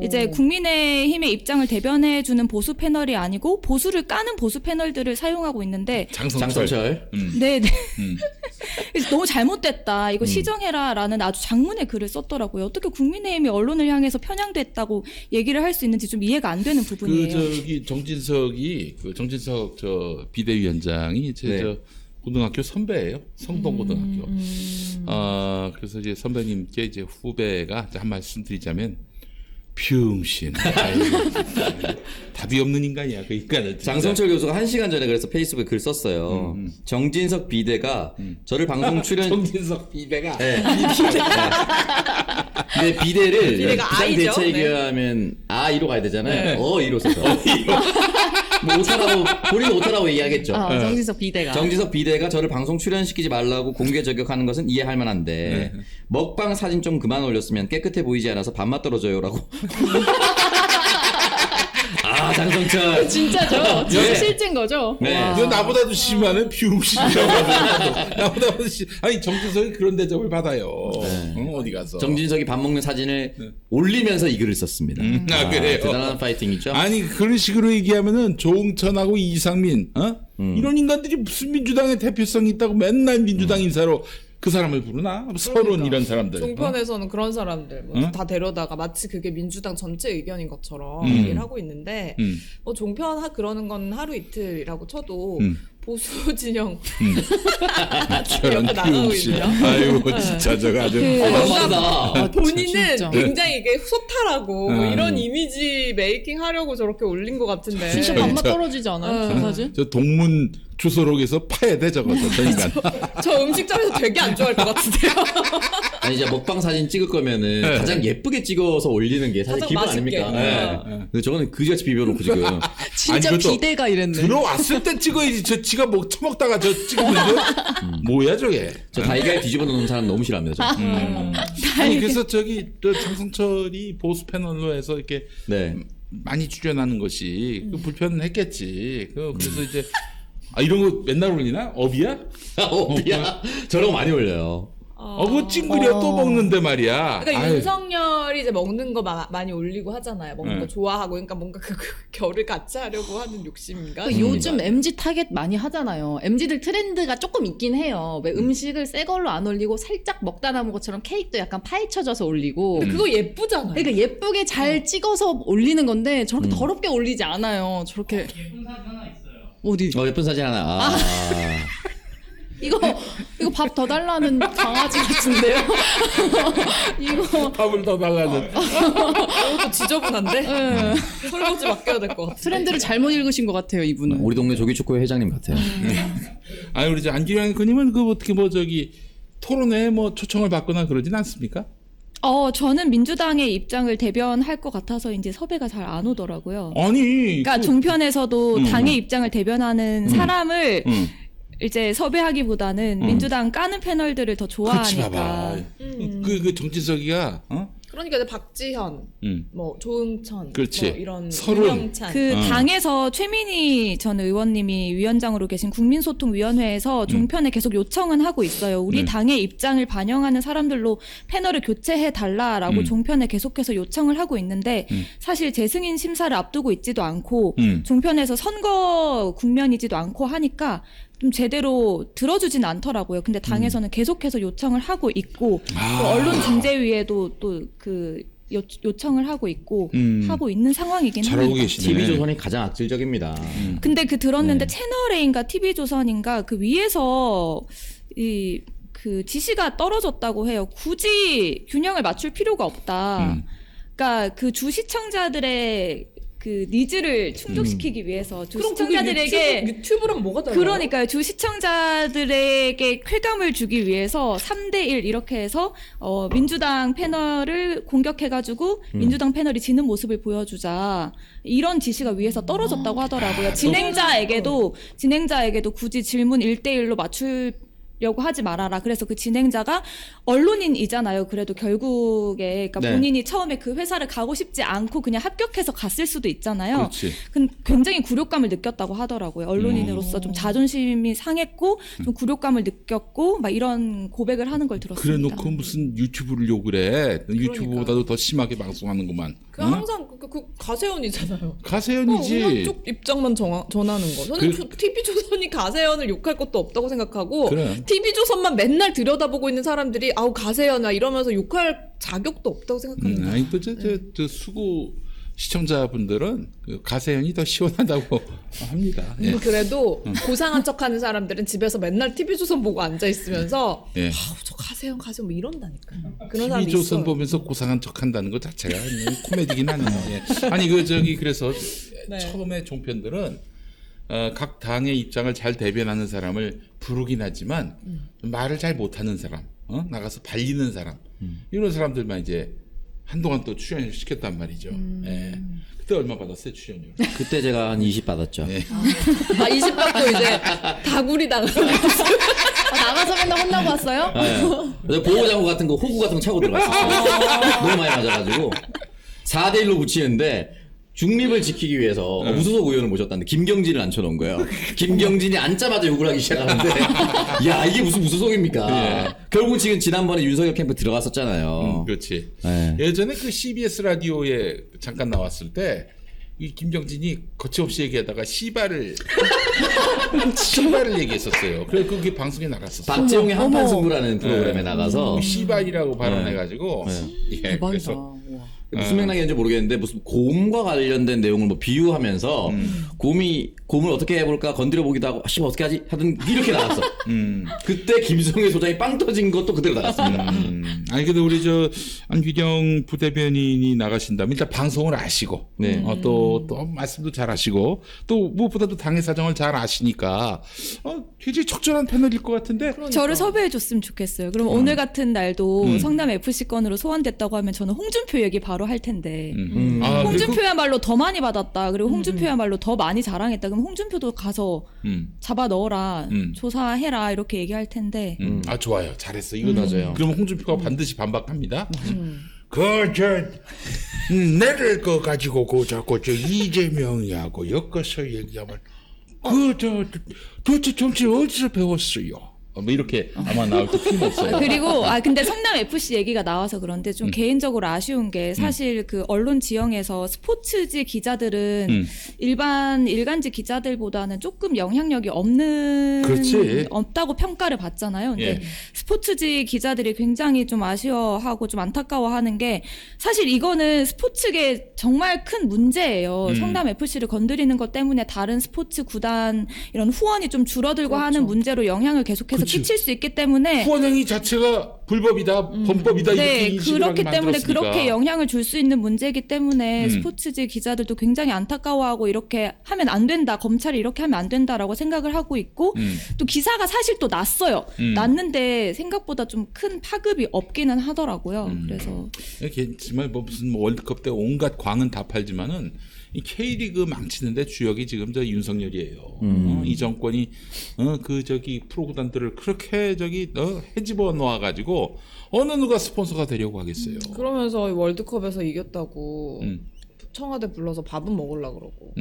이제 국민의힘의 입장을 대변해주는 보수 패널이 아니고 보수를 까는 보수 패널들을 사용하고 있는데 장성철. 네. 그래서 너무 잘못됐다. 이거 시정해라라는 아주 장문의 글을 썼더라고요. 어떻게 국민의힘이 언론을 향해서 편향됐다고 얘기를 할 수 있는지 좀 이해가 안 되는 부분이에요. 정진석 저 비대위원장이 저 고등학교 선배예요. 성동고등학교. 그래서 이제 선배님께 이제 후배가 한 말씀 드리자면 병신. 답이 없는 인간이야. 그 인간은. 장성철 교수가 1시간 전에 그래서 페이스북에 글 썼어요. 정진석 비대가 저를 방송 출연 정진석 비대가. 네. 근데 비대를 비대가 I죠? 비상대책위하면 아이로 가야 되잖아요. 어이로 써서. 뭐 오타라고 본인 오타라고 얘기하겠죠. 정진석 비대가. 정진석 비대가 저를 방송 출연시키지 말라고 공개 저격하는 것은 이해할 만한데 먹방 사진 좀 그만 올렸으면 깨끗해 보이지 않아서 밥맛 떨어져요라고. 아 장성철. 진짜죠. 진짜 실제인 거죠. 네. 와. 너 나보다도 심하네 비용신이라고 나보다도 아니 정진석이 그런 대접을 받아요. 어디 가서. 정진석이 밥 먹는 사진을 올리면서 이 글을 썼습니다. 그래요. 대단한 파이팅이죠. 아니 그런 식으로 얘기하면은 조응천하고 이상민 이런 인간들이 무슨 민주당의 대표성이 있다고 맨날 민주당 인사로 그 사람을 부르나? 서론 이런 사람들. 종편에서는 그런 사람들 뭐 다 데려다가 마치 그게 민주당 전체 의견인 것처럼 얘기를 하고 있는데 뭐 종편 그러는 건 하루 이틀이라고 쳐도 보수 진영 저런 이렇게 나가고 비용신. 있네요. 아이고 진짜 저거 아주. 맞다. 본인은 진짜. 굉장히 이게 소탈하고 뭐 이런 이미지 메이킹 하려고 저렇게 올린 것 같은데 진짜 밥맛 떨어지지 않아요? 저 사진? 저 동문 주소록에서 파야 돼 저거 저 인간. 저 음식점에서 되게 안 좋아할 것 같은데요. 아니 이제 먹방 사진 찍을 거면은 가장 예쁘게 찍어서 올리는 게 사실 가장 기본 맛있게. 아닙니까? 근데 저거는 그지같이 비벼놓고 지금. 진짜 아니, 그것도 비대가 이랬네. 들어왔을 때 찍어야지. 저 지가 뭐 처먹다가 저 찍으면 뭐야 저게. 저 다이가에 뒤집어 놓는 사람 너무 싫어합니다. 저. 아니 그래서 저기 저 장성철이 보수 패널로 해서 이렇게 네. 많이 출연하는 것이 그 불편했겠지. 그래서 이제 이런 거 맨날 올리나? 업이야? 어디야? 저런 거 많이 올려요. 그거 찡그려 또 먹는데 말이야. 그러니까 아유. 윤석열이 이제 먹는 거 많이 올리고 하잖아요. 먹는 거 좋아하고 그러니까 뭔가 그 결을 같이 하려고 하는 욕심인가? 그 요즘 MZ 타겟 많이 하잖아요. MZ들 트렌드가 조금 있긴 해요. 왜 음식을 새 걸로 안 올리고 살짝 먹다 남은 것처럼 케이크도 약간 파헤쳐져서 올리고. 근데 그거 예쁘잖아요. 그러니까 예쁘게 잘 찍어서 올리는 건데 저렇게 더럽게 올리지 않아요. 저렇게. 예쁜 사진 하나 있어요. 어디? 예쁜 사진 하나. 이거 밥 더 달라는 강아지 같은데요. 이거 밥을 더 달라는. 이것도 지저분한데? 네. 설거지 맡겨야 될 것 같아. 트렌드를 잘못 읽으신 것 같아요, 이분은. 우리 동네 조기축구회 회장님 같아요. 아니 우리 안규영 앵커님은 그 어떻게 뭐 저기 토론회에 뭐 초청을 받거나 그러진 않습니까? 저는 민주당의 입장을 대변할 것 같아서 이제 섭외가 잘 안 오더라고요. 아니. 그러니까 종편에서도 당의 입장을 대변하는 사람을 음. 이제 섭외하기보다는 민주당 까는 패널들을 더 그렇지 좋아하니까. 봐봐. 그 정진석이가 그러니까 이제 박지현, 뭐 조응천, 그렇지. 뭐 이런 서른. 윤영찬. 그 당에서 최민희 전 의원님이 위원장으로 계신 국민소통위원회에서 종편에 계속 요청은 하고 있어요. 우리 당의 입장을 반영하는 사람들로 패널을 교체해 달라라고 종편에 계속해서 요청을 하고 있는데 사실 재승인 심사를 앞두고 있지도 않고 종편에서 선거 국면이지도 않고 하니까 좀 제대로 들어주진 않더라고요. 근데 당에서는 계속해서 요청을 하고 있고 또 언론중재위에도 또 그 요청을 하고 있고 하고 있는 상황이긴 잘하고 합니다. 계시네. TV조선이 가장 악질적입니다. 근데 그 들었는데 네. 채널A인가 TV조선인가 그 위에서 그 지시가 떨어졌다고 해요. 굳이 균형을 맞출 필요가 없다. 그러니까 그 주 시청자들의 그 니즈를 충족시키기 위해서 주 그럼 그게 시청자들에게 유튜브랑 뭐가 달라요? 그러니까요. 주 시청자들에게 쾌감을 주기 위해서 3대1 이렇게 해서 민주당 패널을 공격해가지고 민주당 패널이 지는 모습을 보여주자. 이런 지시가 위에서 떨어졌다고 하더라고요. 진행자에게도 굳이 질문 1대1로 맞추려고 하지 말아라. 그래서 그 진행자가 언론인이잖아요. 그래도 결국에 그러니까 네. 본인이 처음에 그 회사를 가고 싶지 않고 그냥 합격해서 갔을 수도 있잖아요. 그렇지. 근데 굉장히 굴욕감을 느꼈다고 하더라고요. 언론인으로서 좀 자존심이 상했고 좀 굴욕감을 느꼈고 막 이런 고백을 하는 걸 들었습니다. 그래 놓고 무슨 유튜브를 욕을 해. 유튜브보다도 더 심하게 방송하는구만. 그 항상 그 가세연이잖아요. 가세연이지. 한쪽 입장만 전하는 거. 저는 TV조선이 가세연을 욕할 것도 없다고 생각하고 그래. TV조선만 맨날 들여다보고 있는 사람들이 아우 가세연아 이러면서 욕할 자격도 없다고 생각합니다. 아니 또 저 수구 시청자분들은 그 가세연이 더 시원하다고 합니다. 예. 그래도 고상한 척하는 사람들은 집에서 맨날 TV조선 보고 앉아 있으면서 예. 아우 저 가세연 가세연 뭐 이런다니까. 그런 사람이 TV조선 있어요. 보면서 고상한 척한다는 것 자체가 그냥 코미디긴 하네요. 예. 아니 그래서 네. 처음에 종편들은 각 당의 입장을 잘 대변하는 사람을 부르긴 하지만 말을 잘 못하는 사람, 나가서 발리는 사람 이런 사람들만 이제 한동안 또 출연을 시켰단 말이죠. 예. 그때 얼마 받았어요 출연료? 그때 제가 한 20 받았죠. 예. 20 받고 이제 다구리 당하고 나가서 맨날 혼나고 왔어요? 네. 보호장구 같은 거 호구 같은 거 차고 들어갔었어요. 너무 많이 맞아가지고 4대1로 붙이는데 중립을 지키기 위해서 무소속 의원을 모셨다는데 김경진을 앉혀놓은 거예요. 김경진이 앉자마자 욕을 하기 시작하는데 야 이게 무슨 무소속입니까? 결국 지난번에 윤석열 캠프 들어갔었잖아요. 그렇지. 네. 예전에 그 CBS 라디오에 잠깐 나왔을 때 이 김경진이 거침없이 얘기하다가 시발을 얘기했었어요. 그래서 그게 방송에 나갔었어요. 박재홍의 한판 승부라는 프로그램에 나가서 시발이라고 발언해가지고 예, 대박이다. 그래서 무슨 맥락이었는지 모르겠는데 무슨 곰과 관련된 내용을 뭐 비유하면서 곰을 어떻게 해볼까 건드려 보기도 하고 씨 어떻게 하지 하든 이렇게 나갔어. 그때 김성애 소장이 빵 터진 것도 그대로 나갔습니다. 아니 근데 우리 저 안규경 부대변인이 나가신다면 일단 방송을 아시고 네. 또 말씀도 잘 하시고 또 무엇보다도 당의 사정을 잘 아시니까 굉장히 적절한 패널일 것 같은데 저를 섭외해 줬으면 좋겠어요. 그럼 오늘 같은 날도 성남 FC 건으로 소환됐다고 하면 저는 홍준표 얘기 바로 할 텐데. 홍준표야말로 더 많이 받았다. 그리고 홍준표야말로 더 많이 자랑했다. 그럼 홍준표도 가서 잡아 넣어라. 조사해라. 이렇게 얘기할 텐데. 아 좋아요 잘했어 이거 맞아요. 그러면 홍준표가 반드시 반박합니다. 내를 거 가지고 자꾸 저 이재명이하고 엮어서 얘기하면 도대체 정치 어디서 배웠어요? 뭐 이렇게 아마 나올 때 틀림없어요. 그리고 근데 성남 FC 얘기가 나와서 그런데 좀 개인적으로 아쉬운 게 사실 그 언론 지형에서 스포츠지 기자들은 일간지 기자들보다는 조금 영향력이 없다고 평가를 받잖아요. 근데 예. 스포츠지 기자들이 굉장히 좀 아쉬워하고 좀 안타까워하는 게 사실 이거는 스포츠계 정말 큰 문제예요. 성남 FC를 건드리는 것 때문에 다른 스포츠 구단 이런 후원이 좀 줄어들고 하는 문제로 영향을 계속해서 그치. 끼칠 수 있기 때문에 후원행위 자체가 불법이다, 범법이다 이렇게 네, 인식을 그렇기 하게 때문에 만들었으니까. 그렇게 영향을 줄 수 있는 문제이기 때문에 스포츠지 기자들도 굉장히 안타까워하고 이렇게 하면 안 된다, 검찰이 이렇게 하면 안 된다라고 생각을 하고 있고 또 기사가 사실 또 났어요. 났는데 생각보다 좀 큰 파급이 없기는 하더라고요. 그래서 정말 뭐 무슨 뭐 월드컵 때 온갖 광은 다 팔지만은 이 K리그 망치는데 주역이 지금 저 윤석열이에요. 이 정권이 그 저기 프로구단들을 그렇게 저기 해집어 놓아 가지고 어느 누가 스폰서가 되려고 하겠어요. 그러면서 월드컵에서 이겼다고 청와대 불러서 밥은 먹으려고 그러고.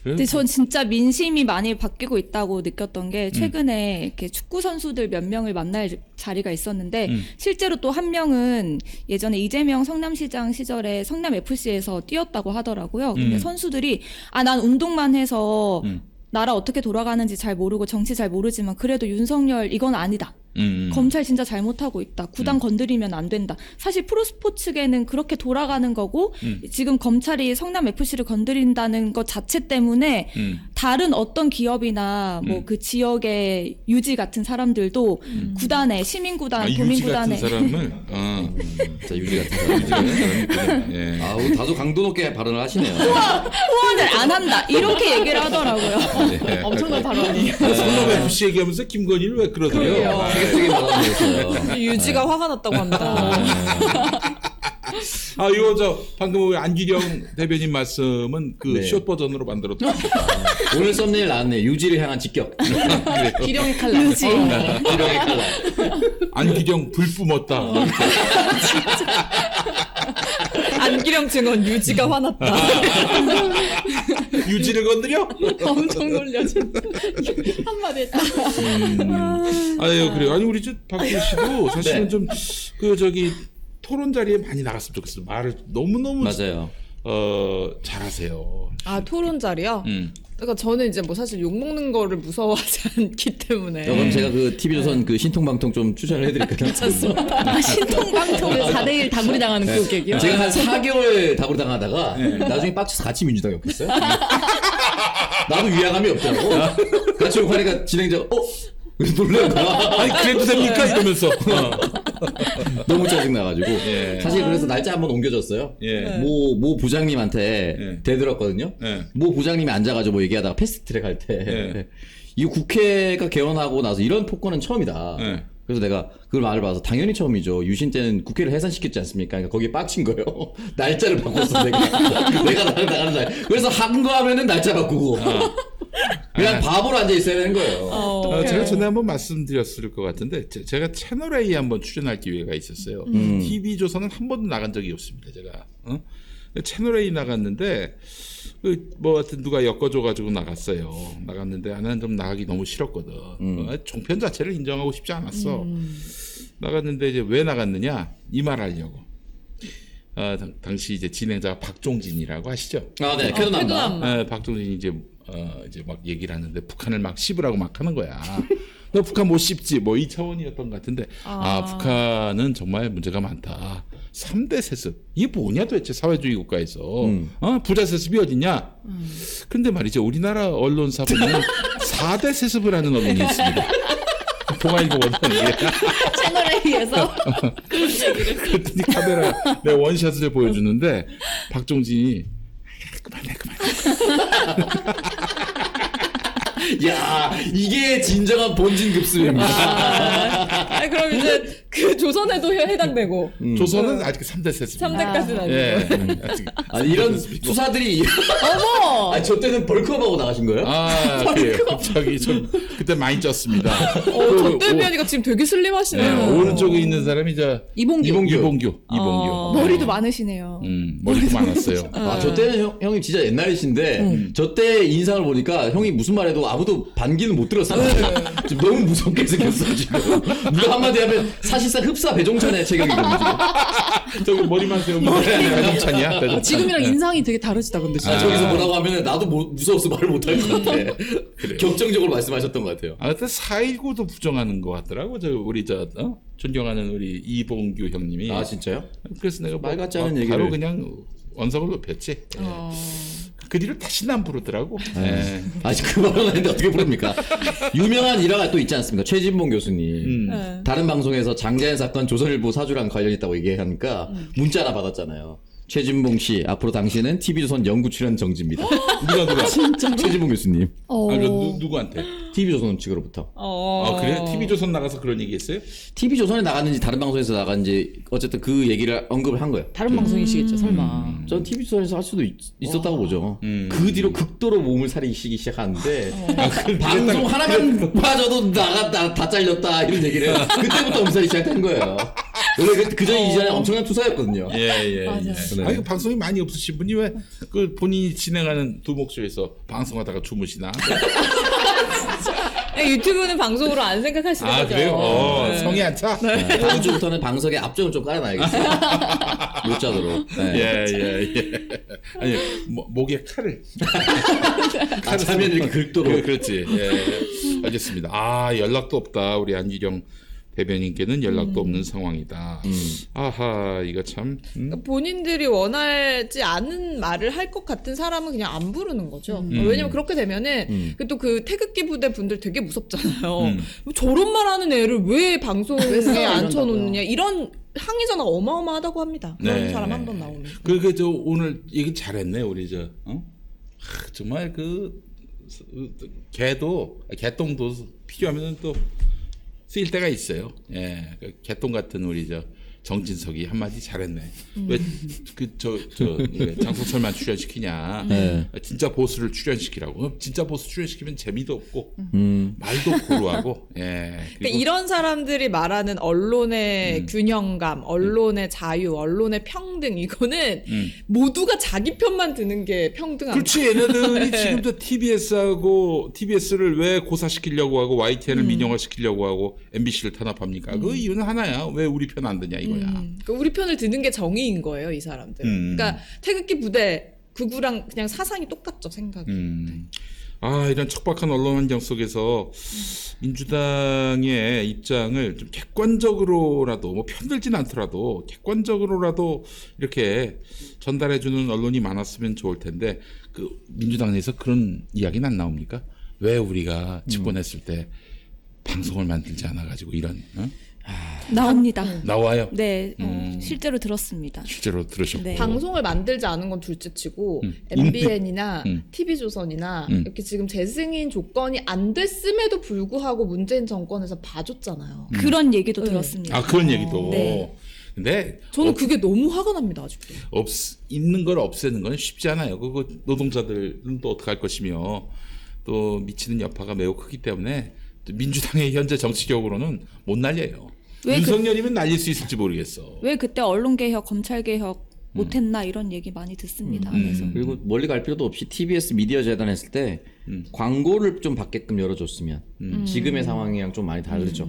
근데 전 진짜 민심이 많이 바뀌고 있다고 느꼈던 게 최근에 이렇게 축구 선수들 몇 명을 만날 자리가 있었는데 실제로 또 한 명은 예전에 이재명 성남시장 시절에 성남 FC에서 뛰었다고 하더라고요. 근데 선수들이 난 운동만 해서 나라 어떻게 돌아가는지 잘 모르고 정치 잘 모르지만 그래도 윤석열 이건 아니다. 검찰 진짜 잘못하고 있다. 구단 건드리면 안 된다. 사실 프로스포츠계는 그렇게 돌아가는 거고 지금 검찰이 성남 FC를 건드린다는 것 자체 때문에 다른 어떤 기업이나 뭐 그 지역의 유지 같은 사람들도 구단에 시민구단, 유지 도민구단에 같은 사람을 진짜 유지 같은 사람. 예. 아우 다소 강도 높게 발언을 하시네요. 후원을 안 한다. 이렇게 얘기를 하더라고요. 엄청난 발언이에요. 성남 FC 얘기하면서 김건희를 왜 그러더래요? 되게 발언을 유지가 화가 났다고 합니다. 이거 저 방금 우리 안기령 대변인 말씀은 그 네. 숏 버전으로 만들었다. 오늘 썸네일 나왔네. 유지를 향한 직격. 기령의 칼날. 유지. 기령의 칼날. 안기령 불 뿜었다. 안기령 증언 유지가 화났다. 유지를 건드려? 엄청 놀려 진짜. 한마디 했다. 아유 그래요. 아니 우리 저 박준 씨도 사실은 네. 좀 그 저기 토론 자리에 많이 나갔으면 좋겠어요. 말을 너무 맞아요. 잘하세요. 토론 자리요? 그러니까 저는 이제 뭐 사실 욕 먹는 거를 무서워하지 않기 때문에. 그럼 제가 그 TV조선 그 신통방통 좀 추천을 해드릴까요? 신통방통. 4대1 다구리 당하는 그 객이요. 제가 한 4개월 다구리 당하다가 나중에 빡쳐서 같이 민주당에 였어요. 나도 위화감이 없더라고. 같이 욕하니까 진행자가 놀란 거야. 아니 그래도 됩니까 이러면서. 너무 짜증나가지고. 예. 사실 그래서 날짜 한번 옮겨줬어요. 예. 모 부장님한테 예. 대들었거든요. 예. 모 부장님이 앉아가지고 뭐 얘기하다가 패스트트랙 할 때. 예. 이 국회가 개원하고 나서 이런 폭거는 처음이다. 예. 그래서 내가 그걸 말을 봐서 당연히 처음이죠. 유신 때는 국회를 해산시켰지 않습니까? 그러니까 거기에 빡친 거예요. 날짜를 바꿨어 내가. 내가 나가는 날. 그래서 한 거 하면은 날짜 바꾸고. 그냥 바보로 앉아 있어야 되는 거예요. 제가 전에 한번 말씀드렸을 것 같은데 제가 채널 A 한번 출연할 기회가 있었어요. TV조선은 한 번도 나간 적이 없습니다. 제가 채널 A 나갔는데 뭐 하여튼 누가 엮어줘가지고 나갔어요. 나갔는데 나는 좀 나가기 너무 싫었거든. 종편 자체를 인정하고 싶지 않았어. 나갔는데 이제 왜 나갔느냐 이 말하려고. 당시 이제 진행자가 박종진이라고 아시죠? 아, 네. 쾌도남다. 네, 박종진이 이제 막 얘기를 하는데 북한을 막 씹으라고 막 하는 거야. 너 북한 못 씹지 뭐 이 차원이었던 것 같은데 북한은 정말 문제가 많다. 3대 세습 이게 뭐냐 도대체 사회주의 국가에서 부자 세습이 어딨냐? 근데 말이죠 우리나라 언론사 보면 4대 세습을 하는 언론이 있습니다. 봉화일보 원하는 게 채널 A에서 그랬더니 카메라 내 원샷을 보여주는데 박종진이 그만해. 야, 이게 진정한 본진 급습입니다. 그럼 이제 그 조선에도 해당되고 조선은 아직 3대 세습. 3대까지는 아니고. 예. 아직 아니, 이런 수사들이. 어머. 아니, 저 때는 벌크업하고 나가신 거예요? 그래요. 갑자기 좀 그때 많이 쪘습니다. 저 때문이니까 지금 되게 슬림하시네요. 네, 오른쪽에 있는 사람이 이제 이봉규. 머리도 많으시네요. 머리도 많았어요. 저 때는 형님 진짜 옛날이신데, 저 때 인상을 보니까 형이 무슨 말해도 아무도 반기는 못 들었어요. 지금 너무 무섭게 생겼어, 지금. 누가 한마디 하면 사실상 흡사 배종찬의 체격이거든요. 저기 머리만 세우면 배종찬이야. 지금이랑 인상이 되게 다르시다 근데 진짜. 저기서 뭐라고 하면 나도 무서워서 말을 못 할 것 같아. 격정적으로 말씀하셨던 것 같아요. 그때 4.19도 부정하는 것 같더라고. 우리 존경하는 우리 이봉규 형님이. 아, 진짜요? 그래서 내가 말 같지 않은 바로 얘기를. 그냥 언성을 높였지. 예. 그 뒤로 다시는 안 부르더라고. 예. 아직 그 말은 아닌데 어떻게 부릅니까? 유명한 일화가 또 있지 않습니까? 최진봉 교수님. 다른 방송에서 장자연 사건 조선일보 사주랑 관련이 있다고 얘기하니까 문자 하나 받았잖아요. 최진봉 씨, 앞으로 당신은 TV조선 연구 출연 정지입니다. 누가? 진짜? 최진봉 교수님. 아, 누구한테? TV조선 측으로부터. 아, 그래? TV조선 나가서 그런 얘기 했어요? TV조선에 나갔는지 다른 방송에서 나갔는지 어쨌든 그 얘기를 언급을 한 거예요. 다른 방송이시겠죠, 설마. 전 TV조선에서 할 수도 있었다고 보죠. 그 뒤로 극도로 몸을 사리시기 시작하는데 방송 하나만 빠져도 다 잘렸다 이런 얘기를 그때부터 엄살이 시작한 거예요. 원래 그 이전에 엄청난 투사였거든요. 예. 네. 아니, 방송이 많이 없으신 분이 왜 그 본인이 진행하는 두목쇼에서 방송하다가 주무시나? 유튜브는 방송으로 안 생각하시는 아, 거죠. 그래요? 네. 성이 안 차? 다음 주부터는 방석에 앞쪽을 좀 깔아놔야겠어요. 요자도록. 네. 예. 아니, 목에 칼을. 차면 이렇게 긁도록. 그렇지. 예. 알겠습니다. 아, 연락도 없다. 우리 안기령 대변인께는 연락도 없는 상황이다. 아하, 이거 참. 본인들이 원하지 않은 말을 할 것 같은 사람은 그냥 안 부르는 거죠. 왜냐면 그렇게 되면은 또 그 태극기 부대 분들 되게 무섭잖아요. 뭐 저런 말 하는 애를 왜 방송에 앉혀놓느냐 이런 항의 전화가 어마어마하다고 합니다. 그런 네. 사람 한 번 나오면. 그게 저 오늘 얘기 잘했네 우리 저. 정말 개똥도 필요하면 또 쓰일 때가 있어요. 예, 개똥 같은 우리 저 정진석이 한마디 잘했네. 왜 장석철만 출연시키냐? 네. 진짜 보수를 출연시키라고. 진짜 보수 출연시키면 재미도 없고 말도 고루하고. 예. 그러니까 이런 사람들이 말하는 언론의 균형감, 언론의 자유, 언론의 평등 이거는 모두가 자기 편만 드는 게 평등한. 그렇지. 얘네들이 지금도 TBS를 왜 고사시키려고 하고 YTN을 민영화시키려고 하고 MBC를 탄압합니까? 그 이유는 하나야. 왜 우리 편 안 드냐 이거야. 그러니까 우리 편을 드는 게 정의인 거예요, 이 사람들. 그러니까 태극기 부대 극우랑 그냥 사상이 똑같죠, 생각이. 아, 이런 척박한 언론 환경 속에서 민주당의 입장을 좀 객관적으로라도 뭐 편들진 않더라도 객관적으로라도 이렇게 전달해주는 언론이 많았으면 좋을 텐데 그 민주당 내에서 그런 이야기는 안 나옵니까? 왜 우리가 집권했을 때 방송을 만들지 않아가지고 이런 나옵니다. 나와요? 네, 실제로 들었습니다. 실제로 들으셨고 네. 방송을 만들지 않은 건 둘째치고 MBN이나 음. TV조선이나 이렇게 지금 재승인 조건이 안 됐음에도 불구하고 문재인 정권에서 봐줬잖아요. 그런 얘기도 네. 들었습니다. 아 그런 얘기도 네. 근데 저는 그게 너무 화가 납니다, 아직도. 있는 걸 없애는 건 쉽지 않아요. 그거 노동자들은 또 어떡할 것이며 또 미치는 여파가 매우 크기 때문에 또 민주당의 현재 정치적으로는 못 날려요. 왜 윤석열이면 날릴 수 있을지 모르겠어. 왜 그때 언론개혁, 검찰개혁 못했나 이런 얘기 많이 듣습니다. 그래서 그리고 멀리 갈 필요도 없이 TBS 미디어 재단 했을 때 광고를 좀 받게끔 열어줬으면 지금의 상황이랑 좀 많이 다르죠.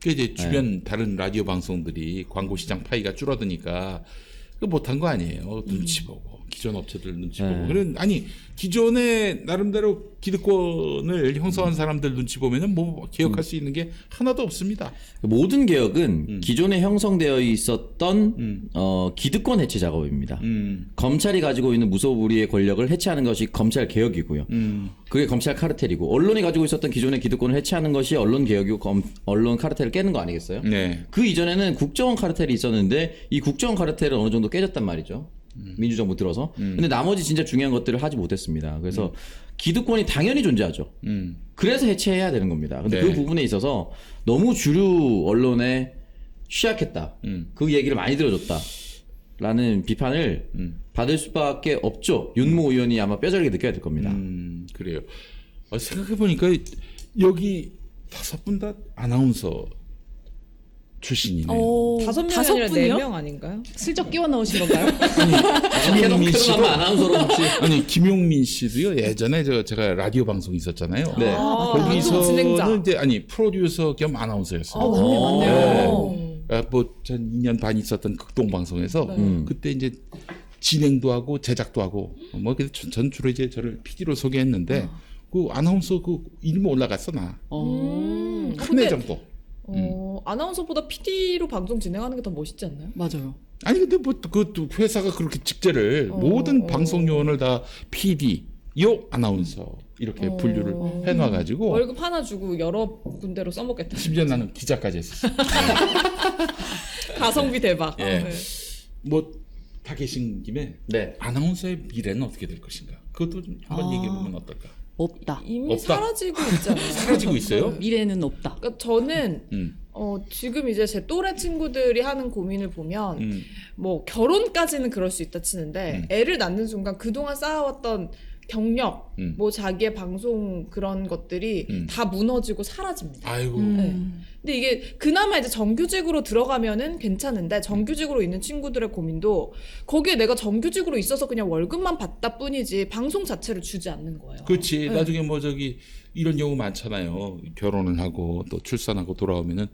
그 이제 주변 다른 라디오 방송들이 광고 시장 파이가 줄어드니까 그 못한 거 아니에요. 눈치 보고 기존 업체들 눈치 보고. 그런 아니 기존에 나름대로 기득권을 형성한 사람들 눈치 보면은 뭐 개혁할 수 있는 게 하나도 없습니다. 모든 개혁은 기존에 형성되어 있었던 기득권 해체 작업입니다. 검찰이 가지고 있는 무소불위의 권력을 해체하는 것이 검찰 개혁이고요. 그게 검찰 카르텔이고 언론이 가지고 있었던 기존의 기득권을 해체하는 것이 언론 개혁이고 언론 카르텔을 깨는 거 아니겠어요? 네. 그 이전에는 국정원 카르텔이 있었는데 이 국정원 카르텔은 어느 정도 깨졌단 말이죠. 민주정부 들어서. 근데 나머지 진짜 중요한 것들을 하지 못했습니다. 그래서 기득권이 당연히 존재하죠. 그래서 해체해야 되는 겁니다. 근데 네. 그 부분에 있어서 너무 주류 언론에 취약했다. 그 얘기를 많이 들어줬다. 라는 비판을 받을 수밖에 없죠. 윤모 의원이 아마 뼈저리게 느껴야 될 겁니다. 그래요. 생각해보니까 여기 5분 다 아나운서 출신이네. 다섯 명이 다섯 아니라 분이요? 4명 아닌가요? 슬쩍 끼워 넣으신 건가요? 김용민 씨도 캐논 아나운서로 혹시 아니 김용민 씨도요. 예전에 제가 라디오 방송 있었잖아요. 네. 방송 진행자. 거기서는 이제 아니 프로듀서 겸 아나운서였어요. 맞네요. 뭐전 2년 반 있었던 극동 방송에서 그때 이제 진행도 하고 제작도 하고 뭐 그래서 전 주로 이제 저를 PD로 소개했는데 그 아나운서 그 이름 올라갔어 나. 큰애 정도. 아나운서보다 PD로 방송 진행하는 게 더 멋있지 않나요? 맞아요. 아니 근데 뭐 그 회사가 그렇게 직제를 모든 방송 요원을 다 PD, 요 아나운서 이렇게 분류를 해놔가지고 월급 하나 주고 여러 군데로 써먹겠다. 심지어 나는 기자까지 했었어. 가성비 대박. 예. 네. 뭐 다 계신 김에 네. 아나운서의 미래는 어떻게 될 것인가? 그것도 좀 한번 얘기해 보면 어떨까? 없다. 이미 없다. 사라지고 있잖아요. 사라지고 있어요? 미래는 없다. 그러니까 저는 음. 지금 이제 제 또래 친구들이 하는 고민을 보면 뭐 결혼까지는 그럴 수 있다 치는데 애를 낳는 순간 그동안 쌓아왔던 경력, 뭐 자기의 방송 그런 것들이 다 무너지고 사라집니다. 아이고. 네. 근데 이게 그나마 이제 정규직으로 들어가면은 괜찮은데 정규직으로 있는 친구들의 고민도 거기에 내가 정규직으로 있어서 그냥 월급만 받다 뿐이지 방송 자체를 주지 않는 거예요. 그렇지. 나중에 뭐 저기 이런 경우 많잖아요. 결혼을 하고 또 출산하고 돌아오면은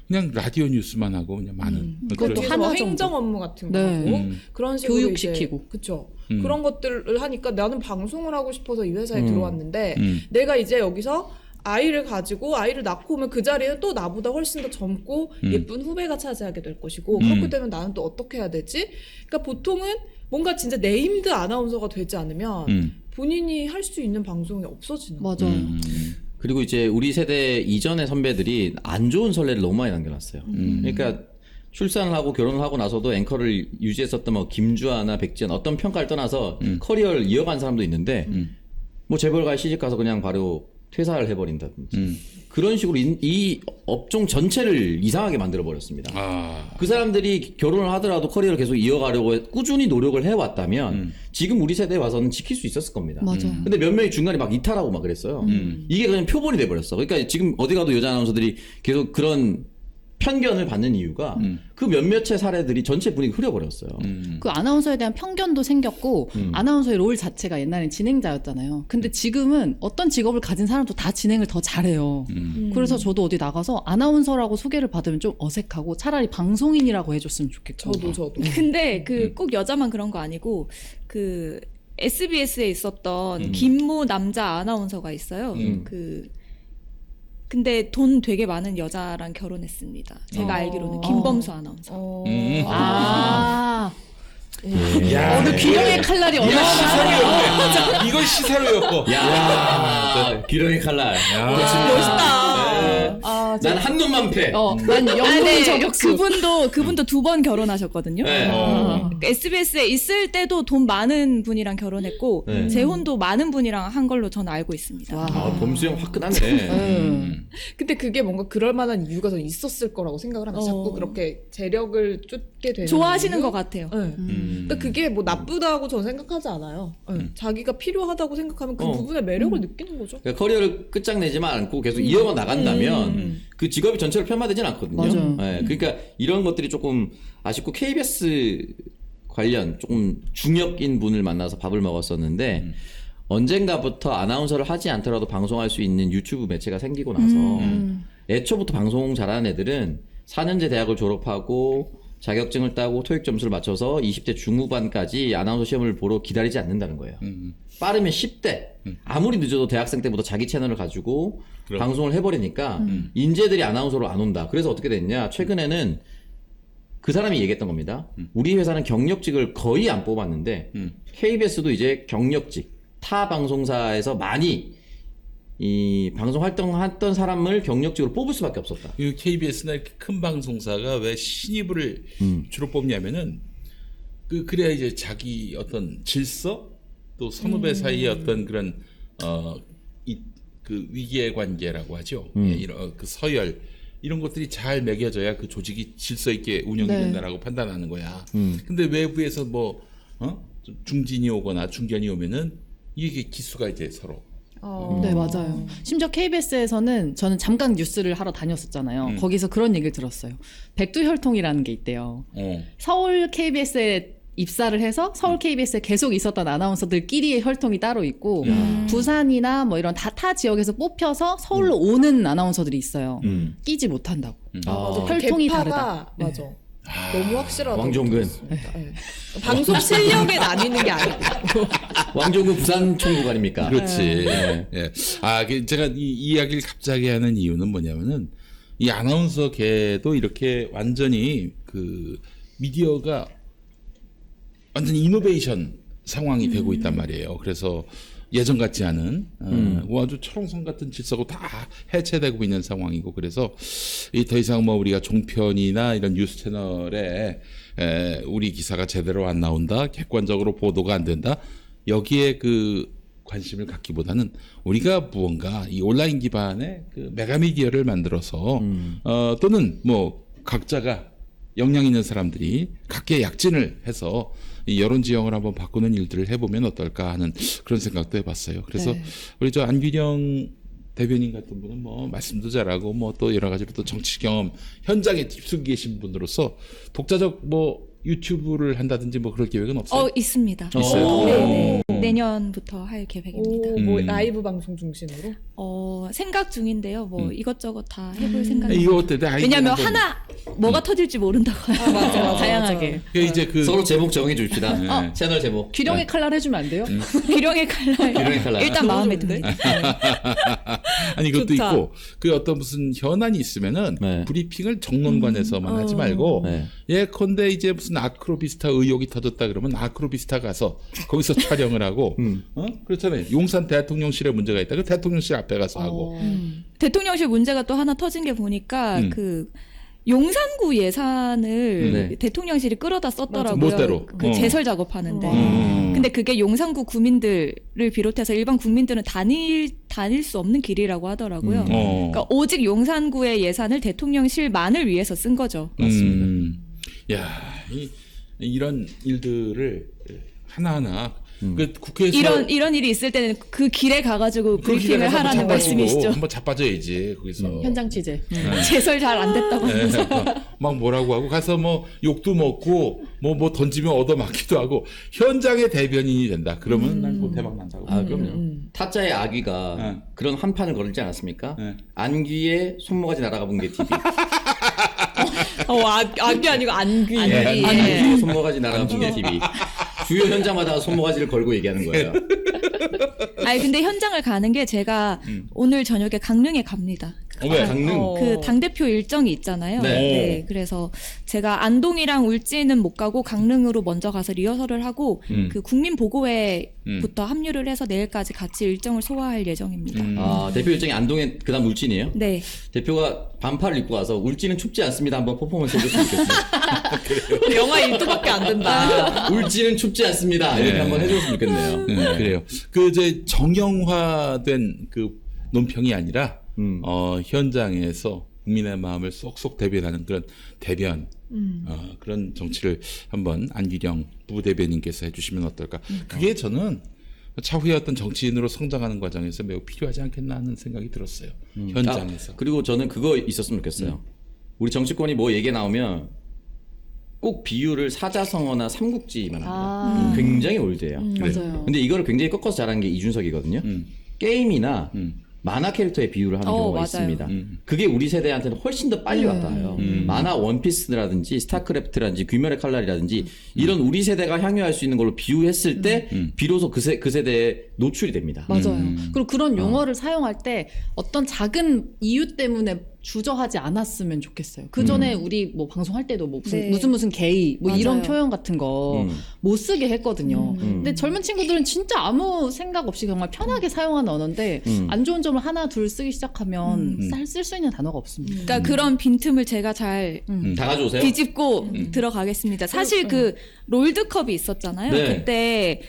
그냥 라디오 뉴스만 하고 그냥 많은 그것도 그런- 하나 뭐 정도. 행정 업무 같은 거 네. 하고 그런 식으로 교육시키고. 그렇죠. 그런 것들을 하니까 나는 방송을 하고 싶어서 이 회사에 들어왔는데 음. 내가 이제 여기서 아이를 가지고 아이를 낳고 오면 그 자리는 또 나보다 훨씬 더 젊고 예쁜 후배가 차지하게 될 것이고 그렇게 되면 나는 또 어떻게 해야 되지? 그러니까 보통은 뭔가 진짜 네임드 아나운서가 되지 않으면 본인이 할 수 있는 방송이 없어지는 거예요. 맞아요. 그리고 이제 우리 세대 이전의 선배들이 안 좋은 선례를 너무 많이 남겨놨어요. 그러니까 출산을 하고 결혼을 하고 나서도 앵커를 유지했었던 뭐 김주아나 백지연 어떤 평가를 떠나서 커리어를 이어간 사람도 있는데 뭐 재벌가에 시집 가서 그냥 바로 퇴사를 해버린다든지 그런 식으로 이 업종 전체를 이상하게 만들어 버렸습니다. 아. 그 사람들이 결혼을 하더라도 커리어를 계속 이어가려고 꾸준히 노력을 해왔다면 지금 우리 세대에 와서는 지킬 수 있었을 겁니다. 맞아요. 근데 몇 명이 중간에 막 이탈하고 막 그랬어요. 이게 그냥 표본이 돼버렸어. 그러니까 지금 어디 가도 여자 아나운서들이 계속 그런 편견을 받는 이유가 그 몇몇의 사례들이 전체 분위기 흐려버렸어요. 그 아나운서에 대한 편견도 생겼고 아나운서의 롤 자체가 옛날엔 진행자였잖아요. 근데 지금은 어떤 직업을 가진 사람도 다 진행을 더 잘해요. 그래서 저도 어디 나가서 아나운서라고 소개를 받으면 좀 어색하고 차라리 방송인이라고 해줬으면 좋겠고. 저도. 근데 그 꼭 여자만 그런 거 아니고 그 SBS에 있었던 김모 남자 아나운서가 있어요. 근데 돈 되게 많은 여자랑 결혼했습니다. 제가 알기로는 김범수 아나운서. 아, 야, 오늘 귀령의 칼날이 어마어마하네요. 이건 시사료였고. 야, 기령의 칼날. 멋있다. 아, 난 한 놈만 패. 난 영웅 네, 저격수. 그분도 두 번 결혼하셨거든요. 네. SBS에 있을 때도 돈 많은 분이랑 결혼했고 네. 재혼도 많은 분이랑 한 걸로 저는 알고 있습니다. 와. 아, 범수형 화끈하네. 근데 그게 뭔가 그럴 만한 이유가 좀 있었을 거라고 생각을 합니다. 자꾸 그렇게 재력을 쫓게 되는 좋아하시는 이유? 것 같아요. 네. 그러니까 그게 뭐 나쁘다고 저는 생각하지 않아요. 네. 자기가 필요하다고 생각하면 그 부분의 매력을 느끼는 거죠. 그러니까 커리어를 끝장내지만 않고 계속 이어가 나간다면 그 직업이 전체로 폄하되진 않거든요. 맞아요. 네, 그러니까 이런 것들이 조금 아쉽고 KBS 관련 조금 중역인 분을 만나서 밥을 먹었었는데 언젠가부터 아나운서를 하지 않더라도 방송할 수 있는 유튜브 매체가 생기고 나서 애초부터 방송 잘하는 애들은 4년제 대학을 졸업하고 자격증을 따고 토익 점수를 맞춰서 20대 중후반까지 아나운서 시험을 보러 기다리지 않는다는 거예요. 빠르면 10대. 아무리 늦어도 대학생 때부터 자기 채널을 가지고 그럼. 방송을 해버리니까 인재들이 아나운서로 안 온다. 그래서 어떻게 됐냐. 최근에는 그 사람이 얘기했던 겁니다. 우리 회사는 경력직을 거의 안 뽑았는데 KBS도 이제 경력직, 타 방송사에서 많이 이 방송 활동했던 사람을 경력직으로 뽑을 수밖에 없었다. 이 KBS나 이렇게 큰 방송사가 왜 신입을 주로 뽑냐면은 그래야 이제 자기 어떤 질서 또 선후배 사이의 어떤 그런 그 위기의 관계라고 하죠. 예, 이런 그 서열 이런 것들이 잘 매겨져야 그 조직이 질서 있게 운영이 네. 된다라고 판단하는 거야. 근데 외부에서 뭐 좀 중진이 오거나 중견이 오면은 이게 기수가 이제 서로 네, 맞아요. 심지어 KBS에서는 저는 잠깐 뉴스를 하러 다녔었잖아요. 거기서 그런 얘기를 들었어요. 백두혈통이라는 게 있대요. 서울 KBS에 입사를 해서 서울 KBS에 계속 있었던 아나운서들끼리의 혈통이 따로 있고 부산이나 뭐 이런 타 지역에서 뽑혀서 서울로 오는 아나운서들이 있어요. 끼지 못한다고. 혈통이 개파가 다르다. 맞아. 너무 확실하다. 왕종근. 방송 실력에 나뉘는 게 아니고. 왕종근 부산 총국 아닙니까? 그렇지. 예. 아, 제가 이 이야기를 갑자기 하는 이유는 뭐냐면은 이 아나운서계도 이렇게 완전히 그 미디어가 완전 이노베이션 상황이 되고 있단 말이에요. 그래서 예전 같지 않은 아주 철옹성 같은 질서가 다 해체되고 있는 상황이고 그래서 더 이상 뭐 우리가 종편이나 이런 뉴스 채널에 우리 기사가 제대로 안 나온다, 객관적으로 보도가 안 된다 여기에 그 관심을 갖기보다는 우리가 무언가 이 온라인 기반의 그 메가미디어를 만들어서 또는 뭐 각자가 역량 있는 사람들이 각계의 약진을 해서 이 여론 지형을 한번 바꾸는 일들을 해보면 어떨까 하는 그런 생각도 해봤어요. 그래서 네. 우리 저 안규령 대변인 같은 분은 뭐 말씀도 잘하고 뭐 또 여러 가지로 또 정치 경험 현장에 깊숙이 계신 분으로서 독자적 뭐 유튜브를 한다든지 뭐 그럴 계획은 없어요? 있습니다. 있어요? 네, 내년부터 할 계획입니다. 뭐 라이브 방송 중심으로? 생각 중인데요. 뭐 이것저것 다 해볼 생각입니다. 이거 어때? 왜냐하면 하나 뭐가 터질지 모른다고. 맞아. 다양하게. 이제 그 서로 제목 정해 줍시다. 채널 제목. 기령의 칼날 해주면 안 돼요? 기령의 칼날. 기령의 칼날. 일단 마음에 좋은데? 듭니다. 아니 이것도 좋다. 있고 그 어떤 무슨 현안이 있으면은 네. 브리핑을 정론관에서만 하지 말고 네. 예컨대 이제 무슨 아크로비스타 의혹이 터졌다 그러면 아크로비스타 가서 거기서 촬영을 하고 그렇잖아요. 용산 대통령실에 문제가 있다 그 대통령실 앞에 가서 하고 대통령실 문제가 또 하나 터진 게 보니까 그 용산구 예산을 네. 대통령실이 끌어다 썼더라고요. 멋대로. 그 제설 작업하는데. 근데 그게 용산구 구민들을 비롯해서 일반 국민들은 다닐 수 없는 길이라고 하더라고요. 그러니까 오직 용산구의 예산을 대통령실만을 위해서 쓴 거죠. 맞습니다. 야, 이런 일들을 하나하나 그 국회에서 이런 일이 있을 때는 그 길에 가가지고 그 길에 브리핑을 가서 하라는 한번 말씀이시죠. 한번 자빠져야지 거기서. 현장 취재. 제설 잘 안 됐다고. 네, 막 뭐라고 하고 가서 뭐 욕도 먹고 뭐 던지면 얻어맞기도 하고 현장의 대변인이 된다. 그러면 난 뭐 대박 난다고. 아, 그럼요. 타짜의 아귀가 그런 한 판을 걸지 않았습니까? 네. 안귀에 손모가지 날아가 본 게 TV. 악귀 아니고 안귀. 안귀에 손모가지 날아가 본 게 TV. 주요 현장마다 손모가지를 걸고 얘기하는 거예요. 아니 근데 현장을 가는 게 제가 오늘 저녁에 강릉에 갑니다. 왜? 강릉. 그 당대표 일정이 있잖아요. 네. 네. 그래서 제가 안동이랑 울진은 못 가고 강릉으로 먼저 가서 리허설을 하고 그 국민보고회부터 합류를 해서 내일까지 같이 일정을 소화할 예정입니다. 아, 대표 일정이 안동에 그다음 울진이에요? 네. 대표가 반팔을 입고 와서 울진은 춥지 않습니다. 한번 퍼포먼스 해줬으면 좋겠어요. 영하 1도밖에 안 된다. 울진은 춥지 않습니다. 이렇게 네. 한번 해줬으면 좋겠네요. 그래요. 그 이제 정형화된 그 논평이 아니라 현장에서 국민의 마음을 쏙쏙 대변하는 그런 대변 그런 정치를 한번 안규령 부대변인께서 해주시면 어떨까. 그게 저는 차후에 어떤 정치인으로 성장하는 과정에서 매우 필요하지 않겠나 하는 생각이 들었어요. 현장에서. 그리고 저는 그거 있었으면 좋겠어요. 우리 정치권이 뭐 얘기 나오면 꼭 비유를 사자성어나 삼국지만 합니다. 굉장히 올드해요. 맞아요. 근데 이거를 굉장히 꺾어서 잘하는 게 이준석이거든요. 게임이나 만화 캐릭터의 비유를 하는 경우가 맞아요. 있습니다. 그게 우리 세대한테는 훨씬 더 빨리 와닿아요. 만화 원피스라든지 스타크래프트라든지 귀멸의 칼날이라든지 이런 우리 세대가 향유할 수 있는 걸로 비유했을 때 비로소 그 세대에 노출이 됩니다. 맞아요. 그리고 그런 용어를 사용할 때 어떤 작은 이유 때문에 주저하지 않았으면 좋겠어요. 그 전에 우리 뭐 방송할 때도 뭐 네. 무슨 게이 뭐 이런 맞아요. 표현 같은 거 못 쓰게 했거든요. 근데 젊은 친구들은 진짜 아무 생각 없이 정말 편하게 사용하는 언어인데 안 좋은 점을 하나 둘 쓰기 시작하면 쓸 수 있는 단어가 없습니다. 그러니까 그런 빈틈을 제가 잘 다 가져오세요. 뒤집고 들어가겠습니다. 사실 그 롤드컵이 있었잖아요. 네. 그때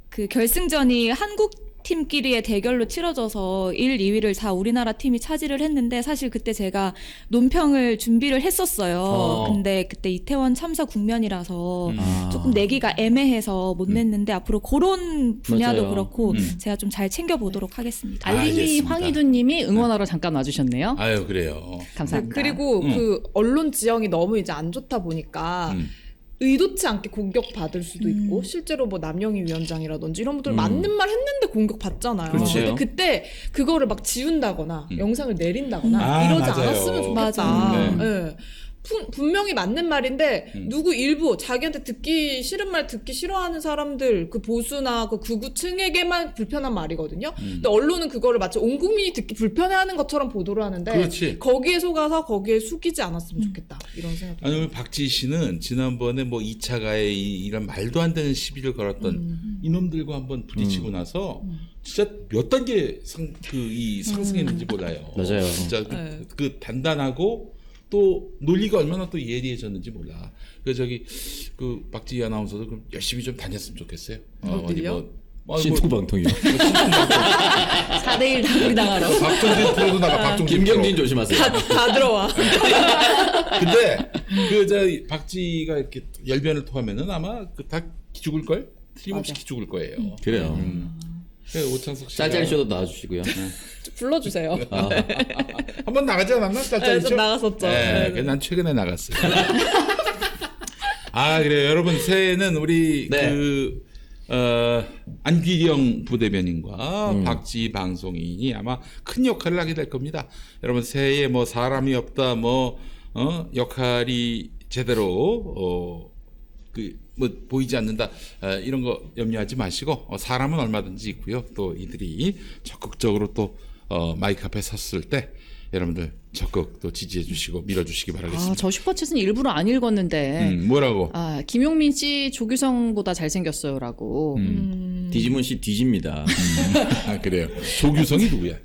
그 결승전이 한국 팀끼리의 대결로 치러져서 1, 2위를 다 우리나라 팀이 차지를 했는데 사실 그때 제가 논평을 준비를 했었어요. 근데 그때 이태원 참사 국면이라서 조금 내기가 애매해서 못 냈는데 앞으로 그런 분야도 맞아요. 그렇고 제가 좀 잘 챙겨보도록 하겠습니다. 알림이 알겠습니다. 황희두님이 응원하러 잠깐 와주셨네요. 아유 그래요. 감사합니다. 그리고 그 언론 지형이 너무 이제 안 좋다 보니까 의도치 않게 공격받을 수도 있고 실제로 뭐 남영희 위원장이라든지 이런 분들 맞는 말 했는데 공격받잖아요. 그렇죠. 근데 그때 그거를 막 지운다거나 영상을 내린다거나 아, 이러지 맞아요. 않았으면 좋겠다. 맞아요. 네. 분명히 맞는 말인데 누구 일부 자기한테 듣기 싫은 말 듣기 싫어하는 사람들 그 보수나 그 극우층에게만 불편한 말이거든요. 근데 언론은 그거를 마치 온 국민이 듣기 불편해하는 것처럼 보도를 하는데 그렇지. 거기에 속아서 거기에 숙이지 않았으면 좋겠다 이런 생각이 아니면 박지희 씨는 지난번에 뭐 2차 가해 이런 말도 안 되는 시비를 걸었던 이놈들과 한번 부딪히고 나서 진짜 몇 단계 상승했는지 몰라요. 맞아요. 진짜 네. 그 단단하고 또 논리가 얼마나 또 예리해졌는지 몰라. 그래서 저기 그 박지희 아나운서도 그럼 열심히 좀 다녔으면 좋겠어요. 어디요? 신통방통이요. 4대1 다구리 당하러. 박종진 프로도 나가. 박종진 김경진 프로. 조심하세요. 다 들어와. 근데 박지희가 이렇게 열변을 토하면은 아마 다 죽을 걸. 틀림없이 죽을 거예요. 그래요. 오창석 씨가 짤짤이 쇼도 나와주시고요. 불러주세요. 한번 나가지 않았나? 네, 짤짤이 좀 쇼? 나갔었죠. 네, 네. 난 최근에 나갔어요. 아 그래요, 여러분 새해는 우리 네. 안귀령 부대변인과 박지희 방송인이 아마 큰 역할을 하게 될 겁니다. 여러분 새해에 뭐 사람이 없다, 역할이 제대로 뭐 보이지 않는다 이런 거 염려하지 마시고 사람은 얼마든지 있고요. 또 이들이 적극적으로 또 마이크 앞에 섰을 때 여러분들 적극 또 지지해 주시고 밀어주시기 바라겠습니다. 저 슈퍼챗은 일부러 안 읽었는데. 뭐라고? 김용민 씨 조규성보다 잘생겼어요라고. 디지몬 씨 뒤집니다. 아 그래요. 조규성이 누구야?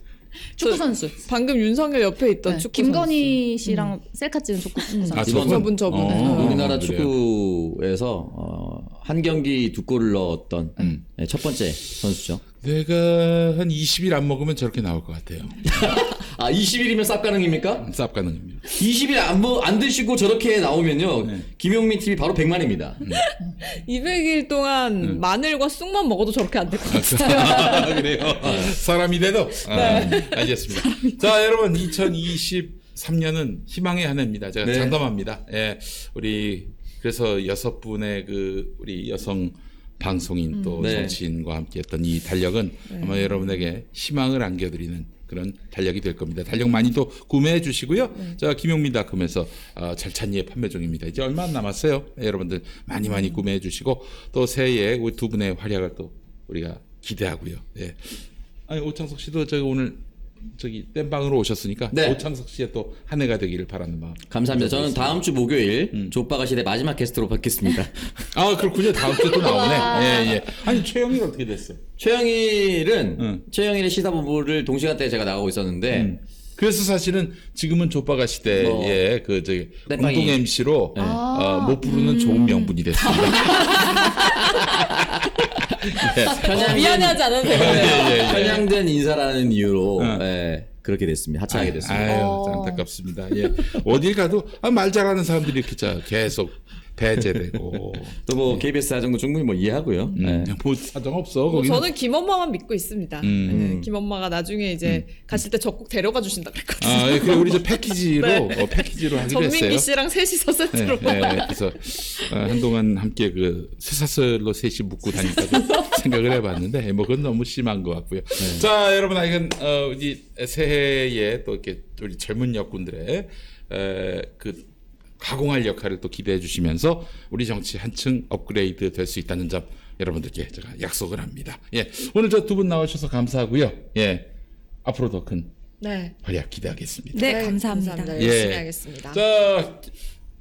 축구 선수. 방금 윤석열 옆에 있던 네, 축구 김건희 씨랑 셀카 찍은 축구 선수. 아, 저분? 저분. 우리나라 그래요. 축구에서 한 경기 2골을 넣었던 첫 번째 선수죠. 내가 한 20일 안 먹으면 저렇게 나올 것 같아요. 아 20일이면 쌉 가능입니까? 쌉 가능입니다. 20일 안 드시고 저렇게 나오면요. 김용민 TV 바로 100만입니다. 200일 동안 마늘과 쑥만 먹어도 저렇게 안 될 것 같아요. 아, 그래요. 사람이 돼도. 알겠습니다. 자, 여러분 2023년은 희망의 한 해입니다. 제가 네. 장담합니다. 예, 그래서 6분의 우리 여성 방송인 또 네. 정치인과 함께했던 이 달력은 아마 여러분에게 희망을 안겨드리는 그런 달력이 될 겁니다. 달력 많이 또 구매해 주시고요. 자, 김용민닷컴에서 절찬리에 판매 중입니다. 이제 얼마 안 남았어요. 여러분들 많이 구매해 주시고 또 새해에 우리 두 분의 활약을 또 우리가 기대하고요. 예. 아니 오창석 씨도 오늘 땜방으로 오셨으니까 네. 오창석 씨의 또 한 해가 되기를 바라는 마음. 감사합니다. 저는 다음 주 목요일 족바가 시대 마지막 게스트로 뵙겠습니다. 아 그렇군요. 다음 주에 또 나오네. 예. 아니 최영일 어떻게 됐어? 최영일은 최영일의 시사본부를 동시간대에 제가 나가고 있었는데 그래서 사실은 지금은 족바가 시대의 땜빵이. 공동 MC로 못 부르는 좋은 명분이 됐습니다. 미안해하지 않아도 되는데. 편향된 인사라는 이유로 그렇게 됐습니다. 하차하게 됐습니다. 아유, 안타깝습니다. 예. 어딜 가도 말 잘하는 사람들이 이렇게 계속 배제되고. 또 뭐 KBS 사정도 충분히 뭐 이해하고요. 네. 뭐 사정 없어. 거기는. 저는 김엄마만 믿고 있습니다. 네, 김엄마가 나중에 이제 갔을 때 적극 데려가 주신다 그랬거든요. 아, 예, 그래 우리 패키지로 패키지로 하기로 했어요. 전민기 씨랑 셋이서 세트로. 그래서 한동안 함께 쇠사슬로 셋이 묶고 다닐까도 생각을 해봤는데 뭐 그건 너무 심한 것 같고요. 자, 여러분, 이건 이제 새해에 또 이렇게 우리 젊은 역군들의 가공할 역할을 또 기대해 주시면서 우리 정치 한층 업그레이드 될 수 있다는 점 여러분들께 제가 약속을 합니다. 예, 오늘 저 두 분 나와주셔서 감사하고요. 예, 앞으로 더 큰 네. 활약 기대하겠습니다. 네, 감사합니다. 열심히 하겠습니다. 자,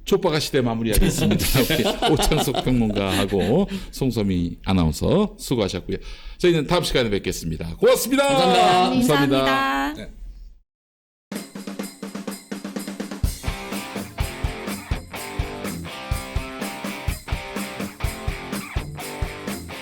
족바가 시대 마무리하겠습니다. 우리 오창석 평론가하고 송소미 아나운서 수고하셨고요. 저희는 다음 시간에 뵙겠습니다. 고맙습니다. 감사합니다. 감사합니다. 감사합니다.